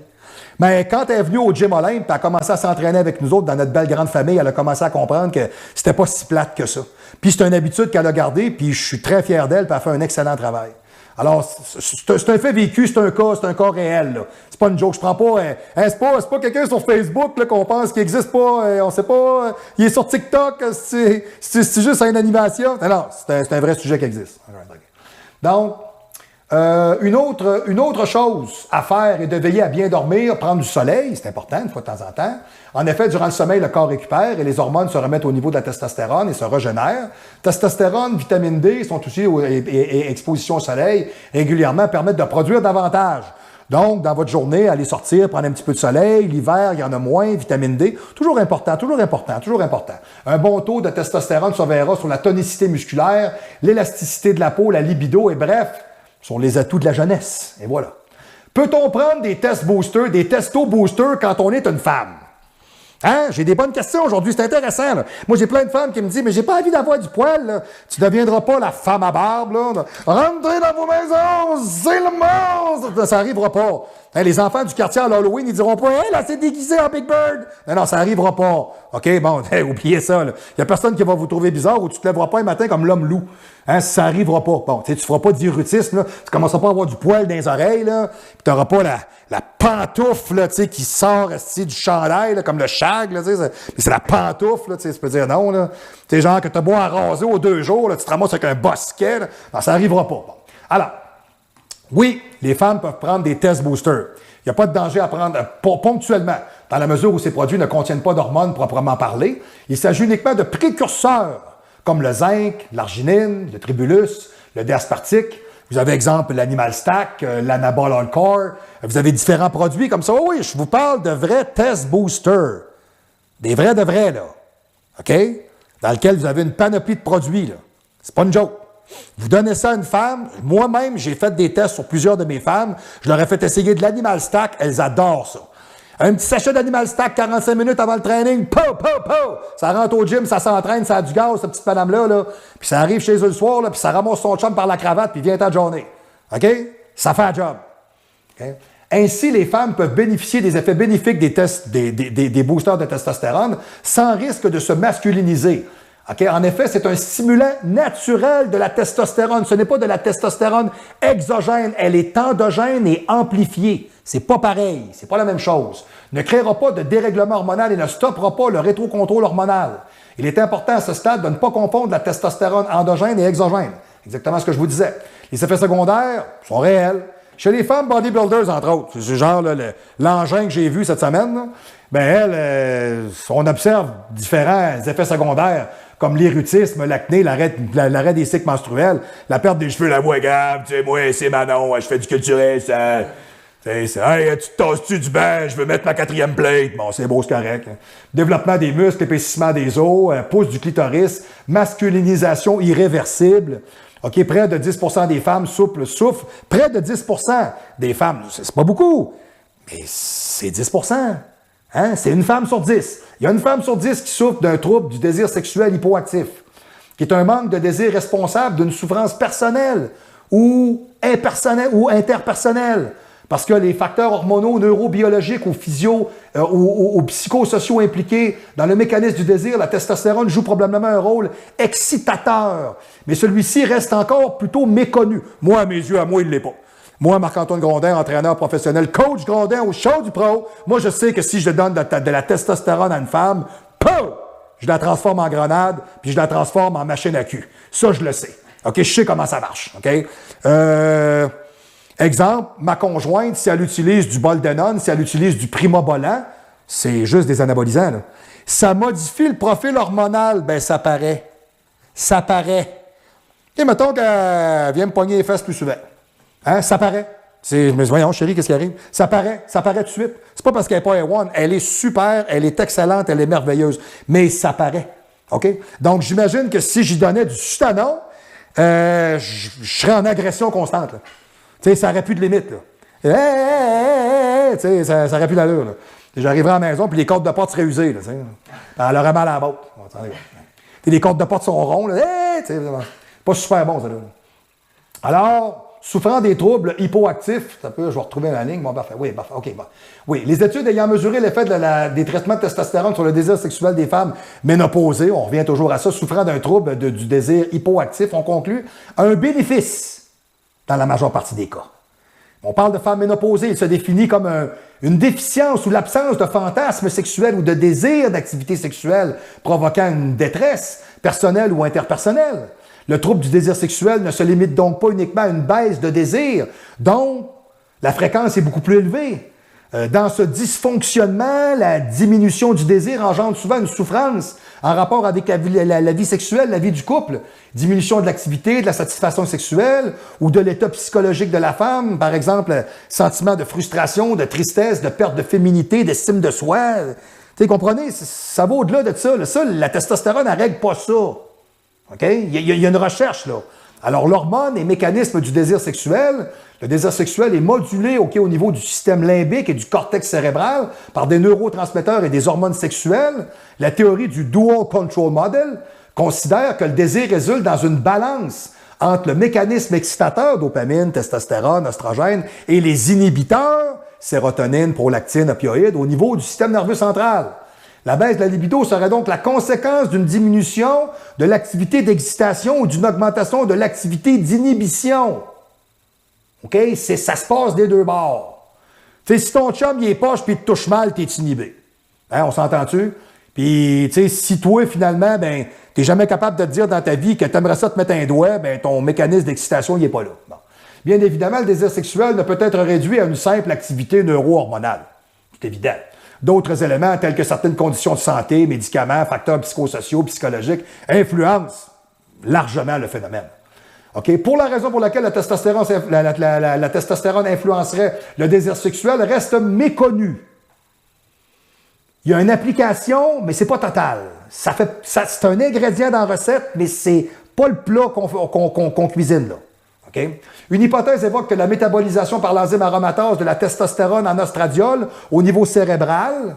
Mais quand elle est venue au gym Olympe, elle a commencé à s'entraîner avec nous autres dans notre belle grande famille, elle a commencé à comprendre que c'était pas si plate que ça. Puis c'est une habitude qu'elle a gardée, puis je suis très fier d'elle, puis elle fait un excellent travail. Alors, c'est un fait vécu, c'est un cas réel, là. C'est pas une joke, je prends pas, c'est pas quelqu'un sur Facebook, là, qu'on pense qu'il existe pas, on sait pas, il est sur TikTok, c'est juste une animation. Non, c'est un vrai sujet qui existe. Donc, une autre chose à faire est de veiller à bien dormir, prendre du soleil, c'est important, une fois de temps en temps. En effet, durant le sommeil, le corps récupère et les hormones se remettent au niveau de la testostérone et se régénèrent. Testostérone, vitamine D sont aussi et exposition au soleil régulièrement permettent de produire davantage. Donc, dans votre journée, allez sortir, prendre un petit peu de soleil. L'hiver, il y en a moins, vitamine D. Toujours important. Un bon taux de testostérone se verra sur la tonicité musculaire, l'élasticité de la peau, la libido et bref, sont les atouts de la jeunesse. Et voilà. Peut-on prendre des test boosters, des testo boosters quand on est une femme? Hein? J'ai des bonnes questions aujourd'hui, c'est intéressant. Là. Moi, j'ai plein de femmes qui me disent, mais j'ai pas envie d'avoir du poil. Là. Tu deviendras pas la femme à barbe. Là. Rentrez dans vos maisons, c'est le monstre! Ça arrivera pas. Hein, les enfants du quartier à l'Halloween, ils diront pas, hey, là, c'est déguisé en Big Bird. Non, ça arrivera pas. OK, bon, oubliez ça. Il y a personne qui va vous trouver bizarre ou tu te lèveras pas un matin comme l'homme loup. Hein, ça arrivera pas. Bon, tu feras pas d'irutisme, là. Tu commenceras pas à avoir du poil dans les oreilles, là. Puis t'auras pas la pantoufle, là, qui sort du chandail, là, comme le shag, là, c'est la pantoufle, là, tu peux dire non, là. Tu genre que t'as beau en raser aux 2 jours, là, tu te ramasses avec un bosquet, là. Non, ça arrivera pas. Bon. Alors, oui, les femmes peuvent prendre des test boosters. Il n'y a pas de danger à prendre ponctuellement, dans la mesure où ces produits ne contiennent pas d'hormones proprement parlé. Il s'agit uniquement de précurseurs, comme le zinc, l'arginine, le tribulus, le D-aspartique. Vous avez exemple l'Animal Stack, l'Anabol All-Core. Vous avez différents produits comme ça. Oh oui, je vous parle de vrais test boosters. Des vrais de vrais, là. OK? Dans lequel vous avez une panoplie de produits, là. C'est pas une joke. Vous donnez ça à une femme. Moi-même, j'ai fait des tests sur plusieurs de mes femmes. Je leur ai fait essayer de l'Animal Stack. Elles adorent ça. Un petit sachet d'Animal Stack, 45 minutes avant le training. Ça rentre au gym, ça s'entraîne, ça a du gaz, cette petite madame-là. Là. Puis ça arrive chez eux le soir, là, puis ça ramasse son chum par la cravate, puis vient ta journée. OK? Ça fait un job. Okay? Ainsi, les femmes peuvent bénéficier des effets bénéfiques des tests, des boosters de testostérone sans risque de se masculiniser. Okay? En effet, c'est un stimulant naturel de la testostérone. Ce n'est pas de la testostérone exogène. Elle est endogène et amplifiée. C'est pas pareil. C'est pas la même chose. Ne créera pas de dérèglement hormonal et ne stoppera pas le rétrocontrôle hormonal. Il est important à ce stade de ne pas confondre la testostérone endogène et exogène. Exactement ce que je vous disais. Les effets secondaires sont réels. Chez les femmes bodybuilders, entre autres, c'est genre l'engin que j'ai vu cette semaine, là, ben elles, on observe différents effets secondaires, comme l'érutisme, l'acné, l'arrêt des cycles menstruels, la perte des cheveux, la voix grave, tu sais, moi, c'est Manon, je fais du culturel, ça... Hey, tu te tasses-tu du banc, je veux mettre ma 4e plate. Bon, c'est beau, c'est correct. Hein. Développement des muscles, épaississement des os, pousse du clitoris, masculinisation irréversible. OK, près de 10% des femmes souffrent. Près de 10% des femmes, c'est pas beaucoup, mais c'est 10%. Hein? C'est une femme sur 10. Il y a une femme sur 10 qui souffre d'un trouble du désir sexuel hypoactif, qui est un manque de désir responsable d'une souffrance personnelle ou impersonnelle ou interpersonnelle. Parce que les facteurs hormonaux, neurobiologiques ou physio ou psychosociaux impliqués dans le mécanisme du désir, la testostérone joue probablement un rôle excitateur. Mais celui-ci reste encore plutôt méconnu. Moi, à mes yeux, à moi, il ne l'est pas. Moi, Marc-Antoine Grondin, entraîneur professionnel, coach Grondin au show du pro, moi, je sais que si je donne de la testostérone à une femme, pouf! Je la transforme en grenade, puis je la transforme en machine à cul. Ça, je le sais. OK? Je sais comment ça marche. OK? Exemple, ma conjointe, si elle utilise du Boldenone, si elle utilise du Primobolan, c'est juste des anabolisants, là. Ça modifie le profil hormonal, ben ça paraît. Ça paraît. Et mettons qu'elle vient me pogner les fesses plus souvent. Hein, ça paraît. Mais voyons, chérie, qu'est-ce qui arrive? Ça paraît tout de suite. C'est pas parce qu'elle n'est pas A1, elle est super, elle est excellente, elle est merveilleuse. Mais ça paraît. OK? Donc, j'imagine que si j'y donnais du Sutanon, je serais en agression constante, là. Tu sais, ça n'aurait plus de limite, là. Tu sais, ça n'aurait plus d'allure, là. J'arriverais à la maison, puis les côtes de porte seraient usées, là, tu sais. Elle aurait mal à la botte. Les côtes de porte sont ronds, là. Tu sais, pas super bon, ça, là. Alors, souffrant des troubles hypoactifs, je vais retrouver la ligne, bon, parfait. Oui, parfait. OK, bon. Oui, les études ayant mesuré l'effet des traitements de testostérone sur le désir sexuel des femmes ménopausées, on revient toujours à ça, souffrant d'un trouble du désir hypoactif, on conclut un bénéfice dans la majeure partie des cas. On parle de femmes ménopausées, il se définit comme une déficience ou l'absence de fantasme sexuel ou de désir d'activité sexuelle provoquant une détresse personnelle ou interpersonnelle. Le trouble du désir sexuel ne se limite donc pas uniquement à une baisse de désir, donc la fréquence est beaucoup plus élevée. Dans ce dysfonctionnement, la diminution du désir engendre souvent une souffrance en rapport avec la vie sexuelle, la vie du couple. Diminution de l'activité, de la satisfaction sexuelle ou de l'état psychologique de la femme, par exemple, sentiment de frustration, de tristesse, de perte de féminité, d'estime de soi. Tu sais, comprenez, ça va au-delà de ça. Ça, la testostérone, elle ne règle pas ça. OK? Il y a une recherche, là. Alors, l'hormone et mécanisme du désir sexuel, le désir sexuel est modulé au niveau du système limbique et du cortex cérébral par des neurotransmetteurs et des hormones sexuelles. La théorie du Dual Control Model considère que le désir résulte dans une balance entre le mécanisme excitateur, dopamine, testostérone, oestrogène, et les inhibiteurs, sérotonine, prolactine, opioïdes, au niveau du système nerveux central. La baisse de la libido serait donc la conséquence d'une diminution de l'activité d'excitation ou d'une augmentation de l'activité d'inhibition. OK? Ça se passe des deux bords. Tu sais, si ton chum, il est poche puis il te touche mal, t'es inhibé. Hein, on s'entend-tu? Puis, tu sais, si toi, finalement, ben, t'es jamais capable de te dire dans ta vie que t'aimerais ça te mettre un doigt, ben, ton mécanisme d'excitation, il est pas là. Bon. Bien évidemment, le désir sexuel ne peut être réduit à une simple activité neuro-hormonale. C'est évident. D'autres éléments, tels que certaines conditions de santé, médicaments, facteurs psychosociaux, psychologiques, influencent largement le phénomène. Okay? Pour la raison pour laquelle la testostérone influencerait le désir sexuel reste méconnue. Il y a une application, mais c'est pas total. C'est un ingrédient dans la recette, mais c'est pas le plat qu'on cuisine, là. Okay? Une hypothèse évoque que la métabolisation par l'enzyme aromatase de la testostérone en oestradiol au niveau cérébral,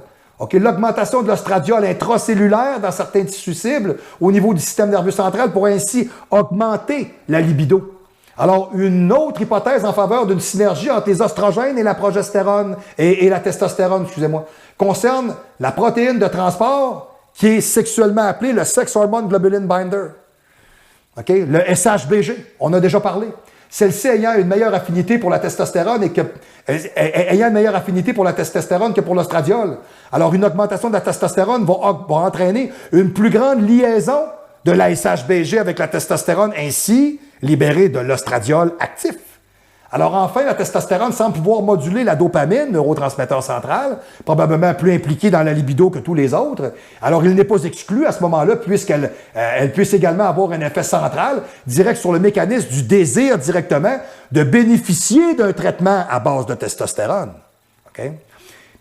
l'augmentation de l'oestradiol intracellulaire dans certains tissus cibles au niveau du système nerveux central pourrait ainsi augmenter la libido. Alors, une autre hypothèse en faveur d'une synergie entre les oestrogènes et la progestérone et la testostérone, concerne la protéine de transport qui est sexuellement appelée le Sex Hormone Globulin Binder. Okay? Le SHBG, on a déjà parlé. Celle-ci ayant une meilleure affinité pour la testostérone ayant une meilleure affinité pour la testostérone que pour l'oestradiol. Alors, une augmentation de la testostérone va entraîner une plus grande liaison de la SHBG avec la testostérone, ainsi libérée de l'oestradiol actif. Alors enfin, la testostérone semble pouvoir moduler la dopamine, neurotransmetteur central, probablement plus impliqué dans la libido que tous les autres. Alors il n'est pas exclu à ce moment-là, puisqu'elle elle puisse également avoir un effet central, direct sur le mécanisme du désir directement, de bénéficier d'un traitement à base de testostérone. Okay?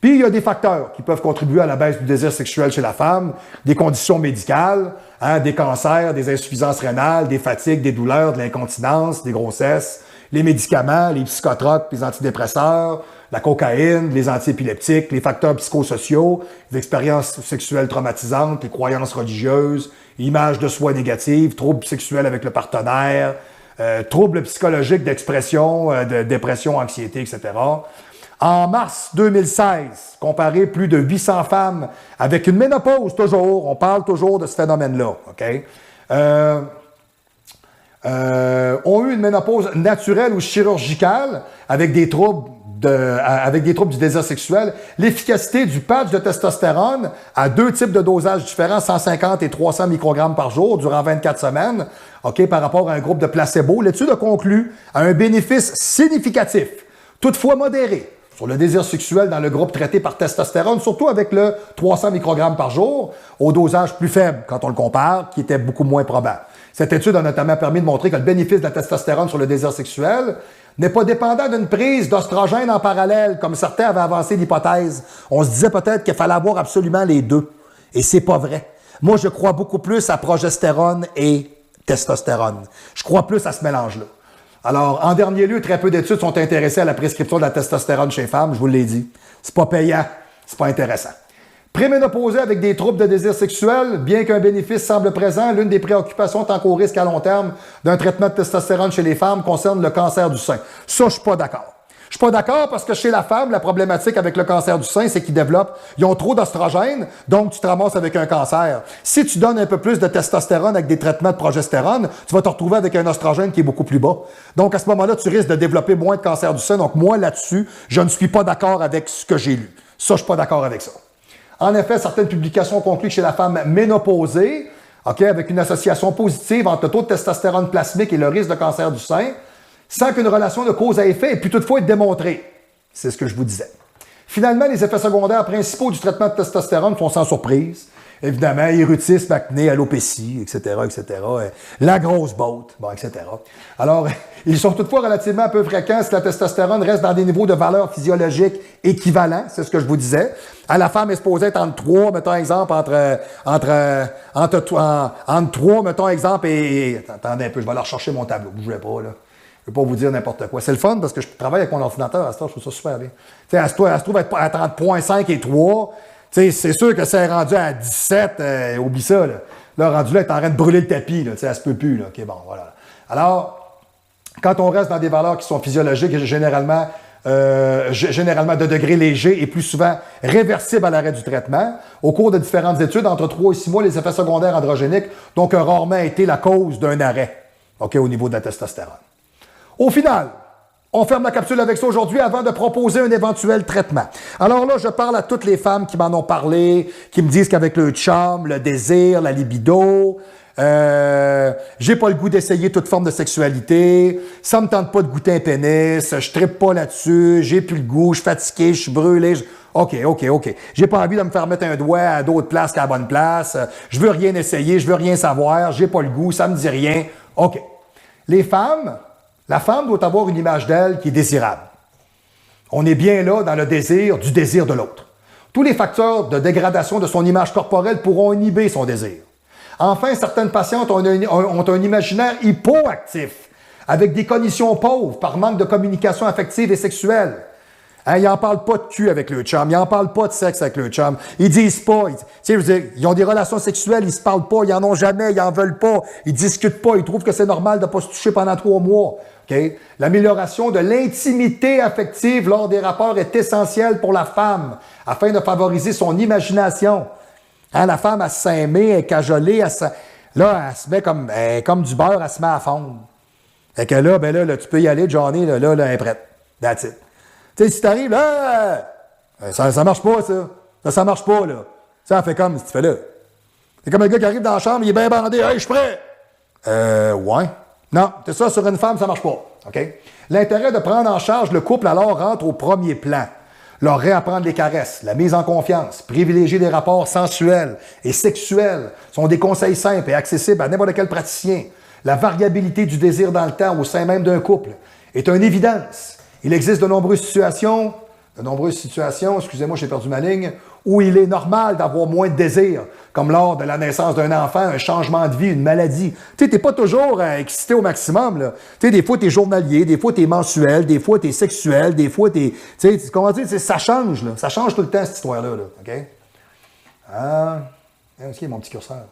Puis, il y a des facteurs qui peuvent contribuer à la baisse du désir sexuel chez la femme, des conditions médicales, des cancers, des insuffisances rénales, des fatigues, des douleurs, de l'incontinence, des grossesses, les médicaments, les psychotropes, les antidépresseurs, la cocaïne, les antiépileptiques, les facteurs psychosociaux, les expériences sexuelles traumatisantes, les croyances religieuses, images de soi négatives, troubles sexuels avec le partenaire, troubles psychologiques d'expression, de dépression, anxiété, etc. En mars 2016, comparé plus de 800 femmes avec une ménopause, toujours, on parle toujours de ce phénomène-là, OK? Ont eu une ménopause naturelle ou chirurgicale avec des troubles du désir sexuel. L'efficacité du patch de testostérone à 2 types de dosages différents, 150 et 300 microgrammes par jour durant 24 semaines, OK, par rapport à un groupe de placebo. L'étude a conclu à un bénéfice significatif, toutefois modéré, sur le désir sexuel dans le groupe traité par testostérone, surtout avec le 300 microgrammes par jour, au dosage plus faible quand on le compare, qui était beaucoup moins probable. Cette étude a notamment permis de montrer que le bénéfice de la testostérone sur le désir sexuel n'est pas dépendant d'une prise d'ostrogène en parallèle, comme certains avaient avancé l'hypothèse. On se disait peut-être qu'il fallait avoir absolument les deux. Et c'est pas vrai. Moi, je crois beaucoup plus à progestérone et testostérone. Je crois plus à ce mélange-là. Alors, en dernier lieu, très peu d'études sont intéressées à la prescription de la testostérone chez les femmes, je vous l'ai dit. C'est pas payant, c'est pas intéressant. Préménopausée avec des troubles de désir sexuel, bien qu'un bénéfice semble présent, l'une des préoccupations tant qu'au risque à long terme d'un traitement de testostérone chez les femmes concerne le cancer du sein. Ça, je suis pas d'accord. Je suis pas d'accord parce que chez la femme, la problématique avec le cancer du sein, c'est ils ont trop d'ostrogène, donc tu te ramasses avec un cancer. Si tu donnes un peu plus de testostérone avec des traitements de progestérone, tu vas te retrouver avec un ostrogène qui est beaucoup plus bas. Donc, à ce moment-là, tu risques de développer moins de cancer du sein. Donc, moi, là-dessus, je ne suis pas d'accord avec ce que j'ai lu. Ça, je suis pas d'accord avec ça. En effet, certaines publications concluent que chez la femme ménopausée, OK, avec une association positive entre le taux de testostérone plasmique et le risque de cancer du sein, sans qu'une relation de cause à effet ait pu toutefois être démontrée. C'est ce que je vous disais. Finalement, les effets secondaires principaux du traitement de testostérone sont sans surprise. Évidemment, érutisme, acné, alopécie, etc., etc., la grosse botte, bon, etc. Alors, ils sont toutefois relativement peu fréquents si la testostérone reste dans des niveaux de valeur physiologique équivalents, c'est ce que je vous disais. À la femme est supposée être entre 3, mettons exemple, entre 3, mettons exemple, et attendez un peu, je vais aller rechercher mon tableau, bougez pas, là. Je ne vais pas vous dire n'importe quoi. C'est le fun parce que je travaille avec mon ordinateur à ce temps, je trouve ça super bien. T'sais, elle se trouve être à 30.5 et 3. T'sais, c'est sûr que c'est rendu à 17, oublie ça. Là, rendu là, elle est en train de brûler le tapis. Là, elle se peut plus. Là. OK, bon, voilà. Alors, quand on reste dans des valeurs qui sont physiologiques, généralement de degrés légers et plus souvent réversibles à l'arrêt du traitement, au cours de différentes études, entre 3 et 6 mois, les effets secondaires androgéniques donc ont rarement été la cause d'un arrêt, OK, au niveau de la testostérone. Au final, on ferme la capsule avec ça aujourd'hui avant de proposer un éventuel traitement. Alors là, je parle à toutes les femmes qui m'en ont parlé, qui me disent qu'avec le charme, le désir, la libido, j'ai pas le goût d'essayer toute forme de sexualité, ça me tente pas de goûter un pénis, je trippe pas là-dessus, j'ai plus le goût, je suis fatigué, je suis brûlé. OK. J'ai pas envie de me faire mettre un doigt à d'autres places qu'à la bonne place. Je veux rien essayer, je veux rien savoir, j'ai pas le goût, ça me dit rien. OK. Les femmes... La femme doit avoir une image d'elle qui est désirable. On est bien là dans le désir du désir de l'autre. Tous les facteurs de dégradation de son image corporelle pourront inhiber son désir. Enfin, certaines patientes ont un imaginaire hypoactif, avec des cognitions pauvres par manque de communication affective et sexuelle. Hein, ils n'en parlent pas de cul avec le chum, ils n'en parlent pas de sexe avec le chum, ils disent pas, je veux dire, ils ont des relations sexuelles, ils se parlent pas, ils en ont jamais, ils en veulent pas, ils discutent pas, ils trouvent que c'est normal de pas se toucher pendant 3 mois. Okay? L'amélioration de l'intimité affective lors des rapports est essentielle pour la femme, afin de favoriser son imagination. Hein, la femme, elle se sent aimée, elle est cajolée, là, elle se met comme du beurre, elle se met à fondre. Fait que là, tu peux y aller, Johnny, là, elle est prête. That's it. Tu sais, si t'arrives, là, ça marche pas, ça. Ça marche pas, là. Ça fait comme, si tu fais là. C'est comme le gars qui arrive dans la chambre, il est bien bandé. Hey, je suis prêt. Ouais. Non, c'est ça, sur une femme, ça marche pas. OK? L'intérêt de prendre en charge le couple, alors, rentre au premier plan. Leur réapprendre les caresses, la mise en confiance, privilégier des rapports sensuels et sexuels sont des conseils simples et accessibles à n'importe quel praticien. La variabilité du désir dans le temps au sein même d'un couple est une évidence. Il existe de nombreuses situations, excusez-moi, j'ai perdu ma ligne, où il est normal d'avoir moins de désir, comme lors de la naissance d'un enfant, un changement de vie, une maladie. Tu sais, t'es pas toujours excité au maximum, là. Tu sais, des fois, t'es journalier, des fois, t'es mensuel, des fois, t'es sexuel, des fois, t'es... Tu sais, comment dire, ça change, là. Ça change tout le temps, cette histoire-là, là. OK? Où est-ce qu'il est, mon petit curseur?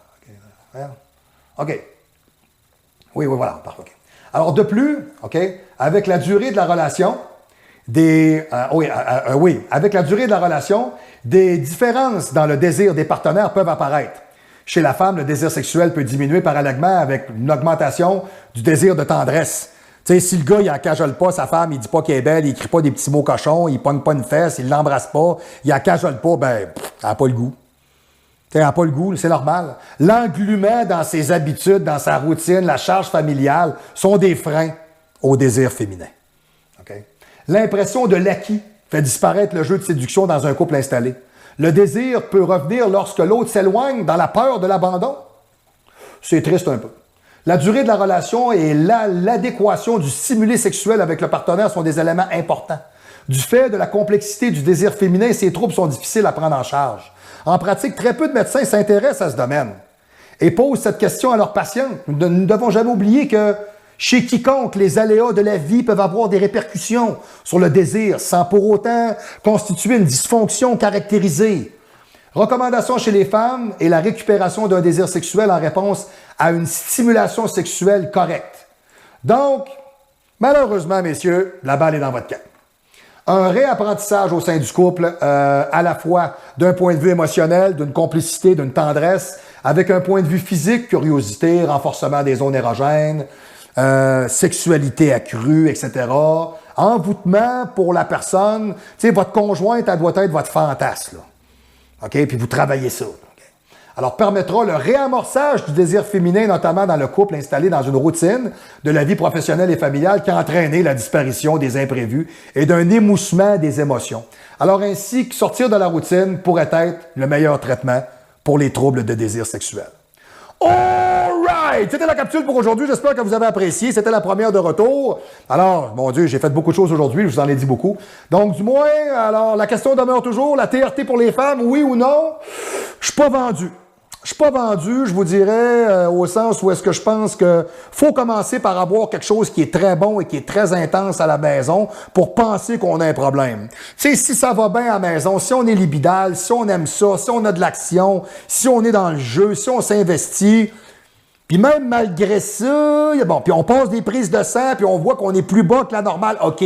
OK. Oui, voilà, parfait. OK. Alors, de plus, OK, avec la durée de la relation, avec la durée de la relation, des différences dans le désir des partenaires peuvent apparaître. Chez la femme, le désir sexuel peut diminuer parallèlement avec une augmentation du désir de tendresse. Tu sais, si le gars, il n'encajole pas sa femme, il dit pas qu'elle est belle, il écrit pas des petits mots cochons, il pogne pas une fesse, il l'embrasse pas, il n'encajole pas, elle n'a pas le goût. Elle n'a pas le goût, c'est normal. L'englument dans ses habitudes, dans sa routine, la charge familiale sont des freins au désir féminin. Okay? L'impression de l'acquis fait disparaître le jeu de séduction dans un couple installé. Le désir peut revenir lorsque l'autre s'éloigne dans la peur de l'abandon. C'est triste un peu. La durée de la relation et l'adéquation du stimulé sexuel avec le partenaire sont des éléments importants. Du fait de la complexité du désir féminin, ces troubles sont difficiles à prendre en charge. En pratique, très peu de médecins s'intéressent à ce domaine et posent cette question à leurs patients. Nous ne devons jamais oublier que chez quiconque, les aléas de la vie peuvent avoir des répercussions sur le désir sans pour autant constituer une dysfonction caractérisée. Recommandation chez les femmes est la récupération d'un désir sexuel en réponse à une stimulation sexuelle correcte. Donc, malheureusement, messieurs, la balle est dans votre camp. Un réapprentissage au sein du couple, à la fois d'un point de vue émotionnel, d'une complicité, d'une tendresse, avec un point de vue physique, curiosité, renforcement des zones érogènes, sexualité accrue, etc. Envoûtement pour la personne. Tu sais, votre conjointe, elle doit être votre fantasme, là. OK? Puis vous travaillez ça. Alors, permettra le réamorçage du désir féminin, notamment dans le couple installé dans une routine de la vie professionnelle et familiale qui a entraîné la disparition des imprévus et d'un émoussement des émotions. Alors ainsi, sortir de la routine pourrait être le meilleur traitement pour les troubles de désir sexuel. Alright! C'était la capsule pour aujourd'hui. J'espère que vous avez apprécié. C'était la première de retour. Alors, mon Dieu, j'ai fait beaucoup de choses aujourd'hui. Je vous en ai dit beaucoup. Donc, du moins, alors, la question demeure toujours. La TRT pour les femmes, oui ou non? Je suis pas vendu. Je suis pas vendu, je vous dirais, au sens où est-ce que je pense que faut commencer par avoir quelque chose qui est très bon et qui est très intense à la maison pour penser qu'on a un problème. Tu sais, si ça va bien à la maison, si on est libidal, si on aime ça, si on a de l'action, si on est dans le jeu, si on s'investit, puis même malgré ça, bon, puis on passe des prises de sang, puis on voit qu'on est plus bas que la normale, OK,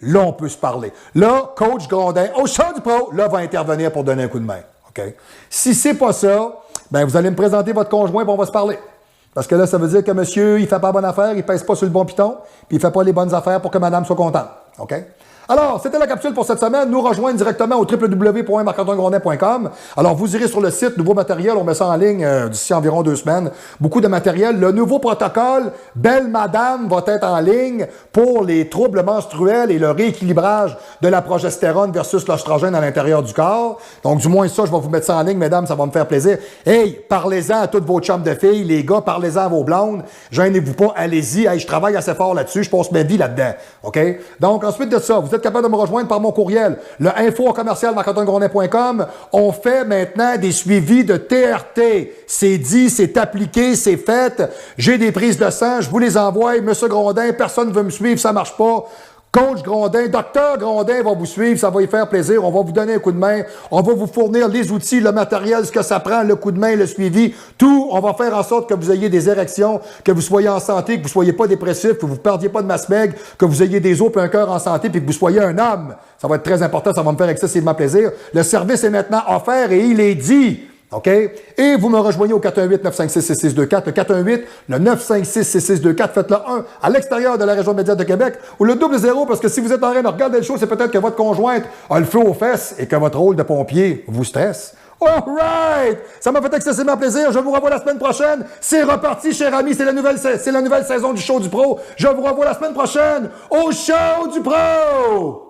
là on peut se parler. Là, coach Grondin, au champ du pro, là va intervenir pour donner un coup de main. Okay. Si c'est pas ça, ben vous allez me présenter votre conjoint et on va se parler. Parce que là, ça veut dire que monsieur, il fait pas la bonne affaire, il pèse pas sur le bon piton, puis il fait pas les bonnes affaires pour que madame soit contente. OK? Alors, c'était la capsule pour cette semaine. Nous rejoindre directement au www.marc-antoine-grondin.com. Alors, vous irez sur le site, nouveau matériel, on met ça en ligne d'ici environ 2 semaines. Beaucoup de matériel. Le nouveau protocole, Belle Madame, va être en ligne pour les troubles menstruels et le rééquilibrage de la progestérone versus l'oestrogène à l'intérieur du corps. Donc, du moins ça, je vais vous mettre ça en ligne, mesdames, ça va me faire plaisir. Hey, parlez-en à toutes vos chums de filles, les gars, parlez-en à vos blondes. Gênez-vous pas, allez-y. Hey, je travaille assez fort là-dessus, je passe ma vie là-dedans. OK? Donc, ensuite de ça, vous êtes capable de me rejoindre par mon courriel, le info@marc-antoine-grondin.com. On fait maintenant des suivis de TRT. C'est dit, c'est appliqué, c'est fait. J'ai des prises de sang, je vous les envoie. Monsieur Grondin, personne ne veut me suivre, ça marche pas. Coach Grondin, docteur Grondin va vous suivre, ça va y faire plaisir, on va vous donner un coup de main, on va vous fournir les outils, le matériel, ce que ça prend, le coup de main, le suivi, tout, on va faire en sorte que vous ayez des érections, que vous soyez en santé, que vous soyez pas dépressif, que vous ne perdiez pas de masse maigre, que vous ayez des os et un cœur en santé, puis que vous soyez un homme. Ça va être très important, ça va me faire excessivement plaisir. Le service est maintenant offert et il est dit. OK? Et vous me rejoignez au 418-956-6624, le 418, le 956-6624, faites-le 1 à l'extérieur de la région médiane de Québec, ou le 00, parce que si vous êtes en train de regarder le show, c'est peut-être que votre conjointe a le feu aux fesses et que votre rôle de pompier vous stresse. All right! Ça m'a fait excessivement plaisir. Je vous revois la semaine prochaine. C'est reparti, chers amis. C'est la nouvelle saison du Show du Pro. Je vous revois la semaine prochaine au Show du Pro!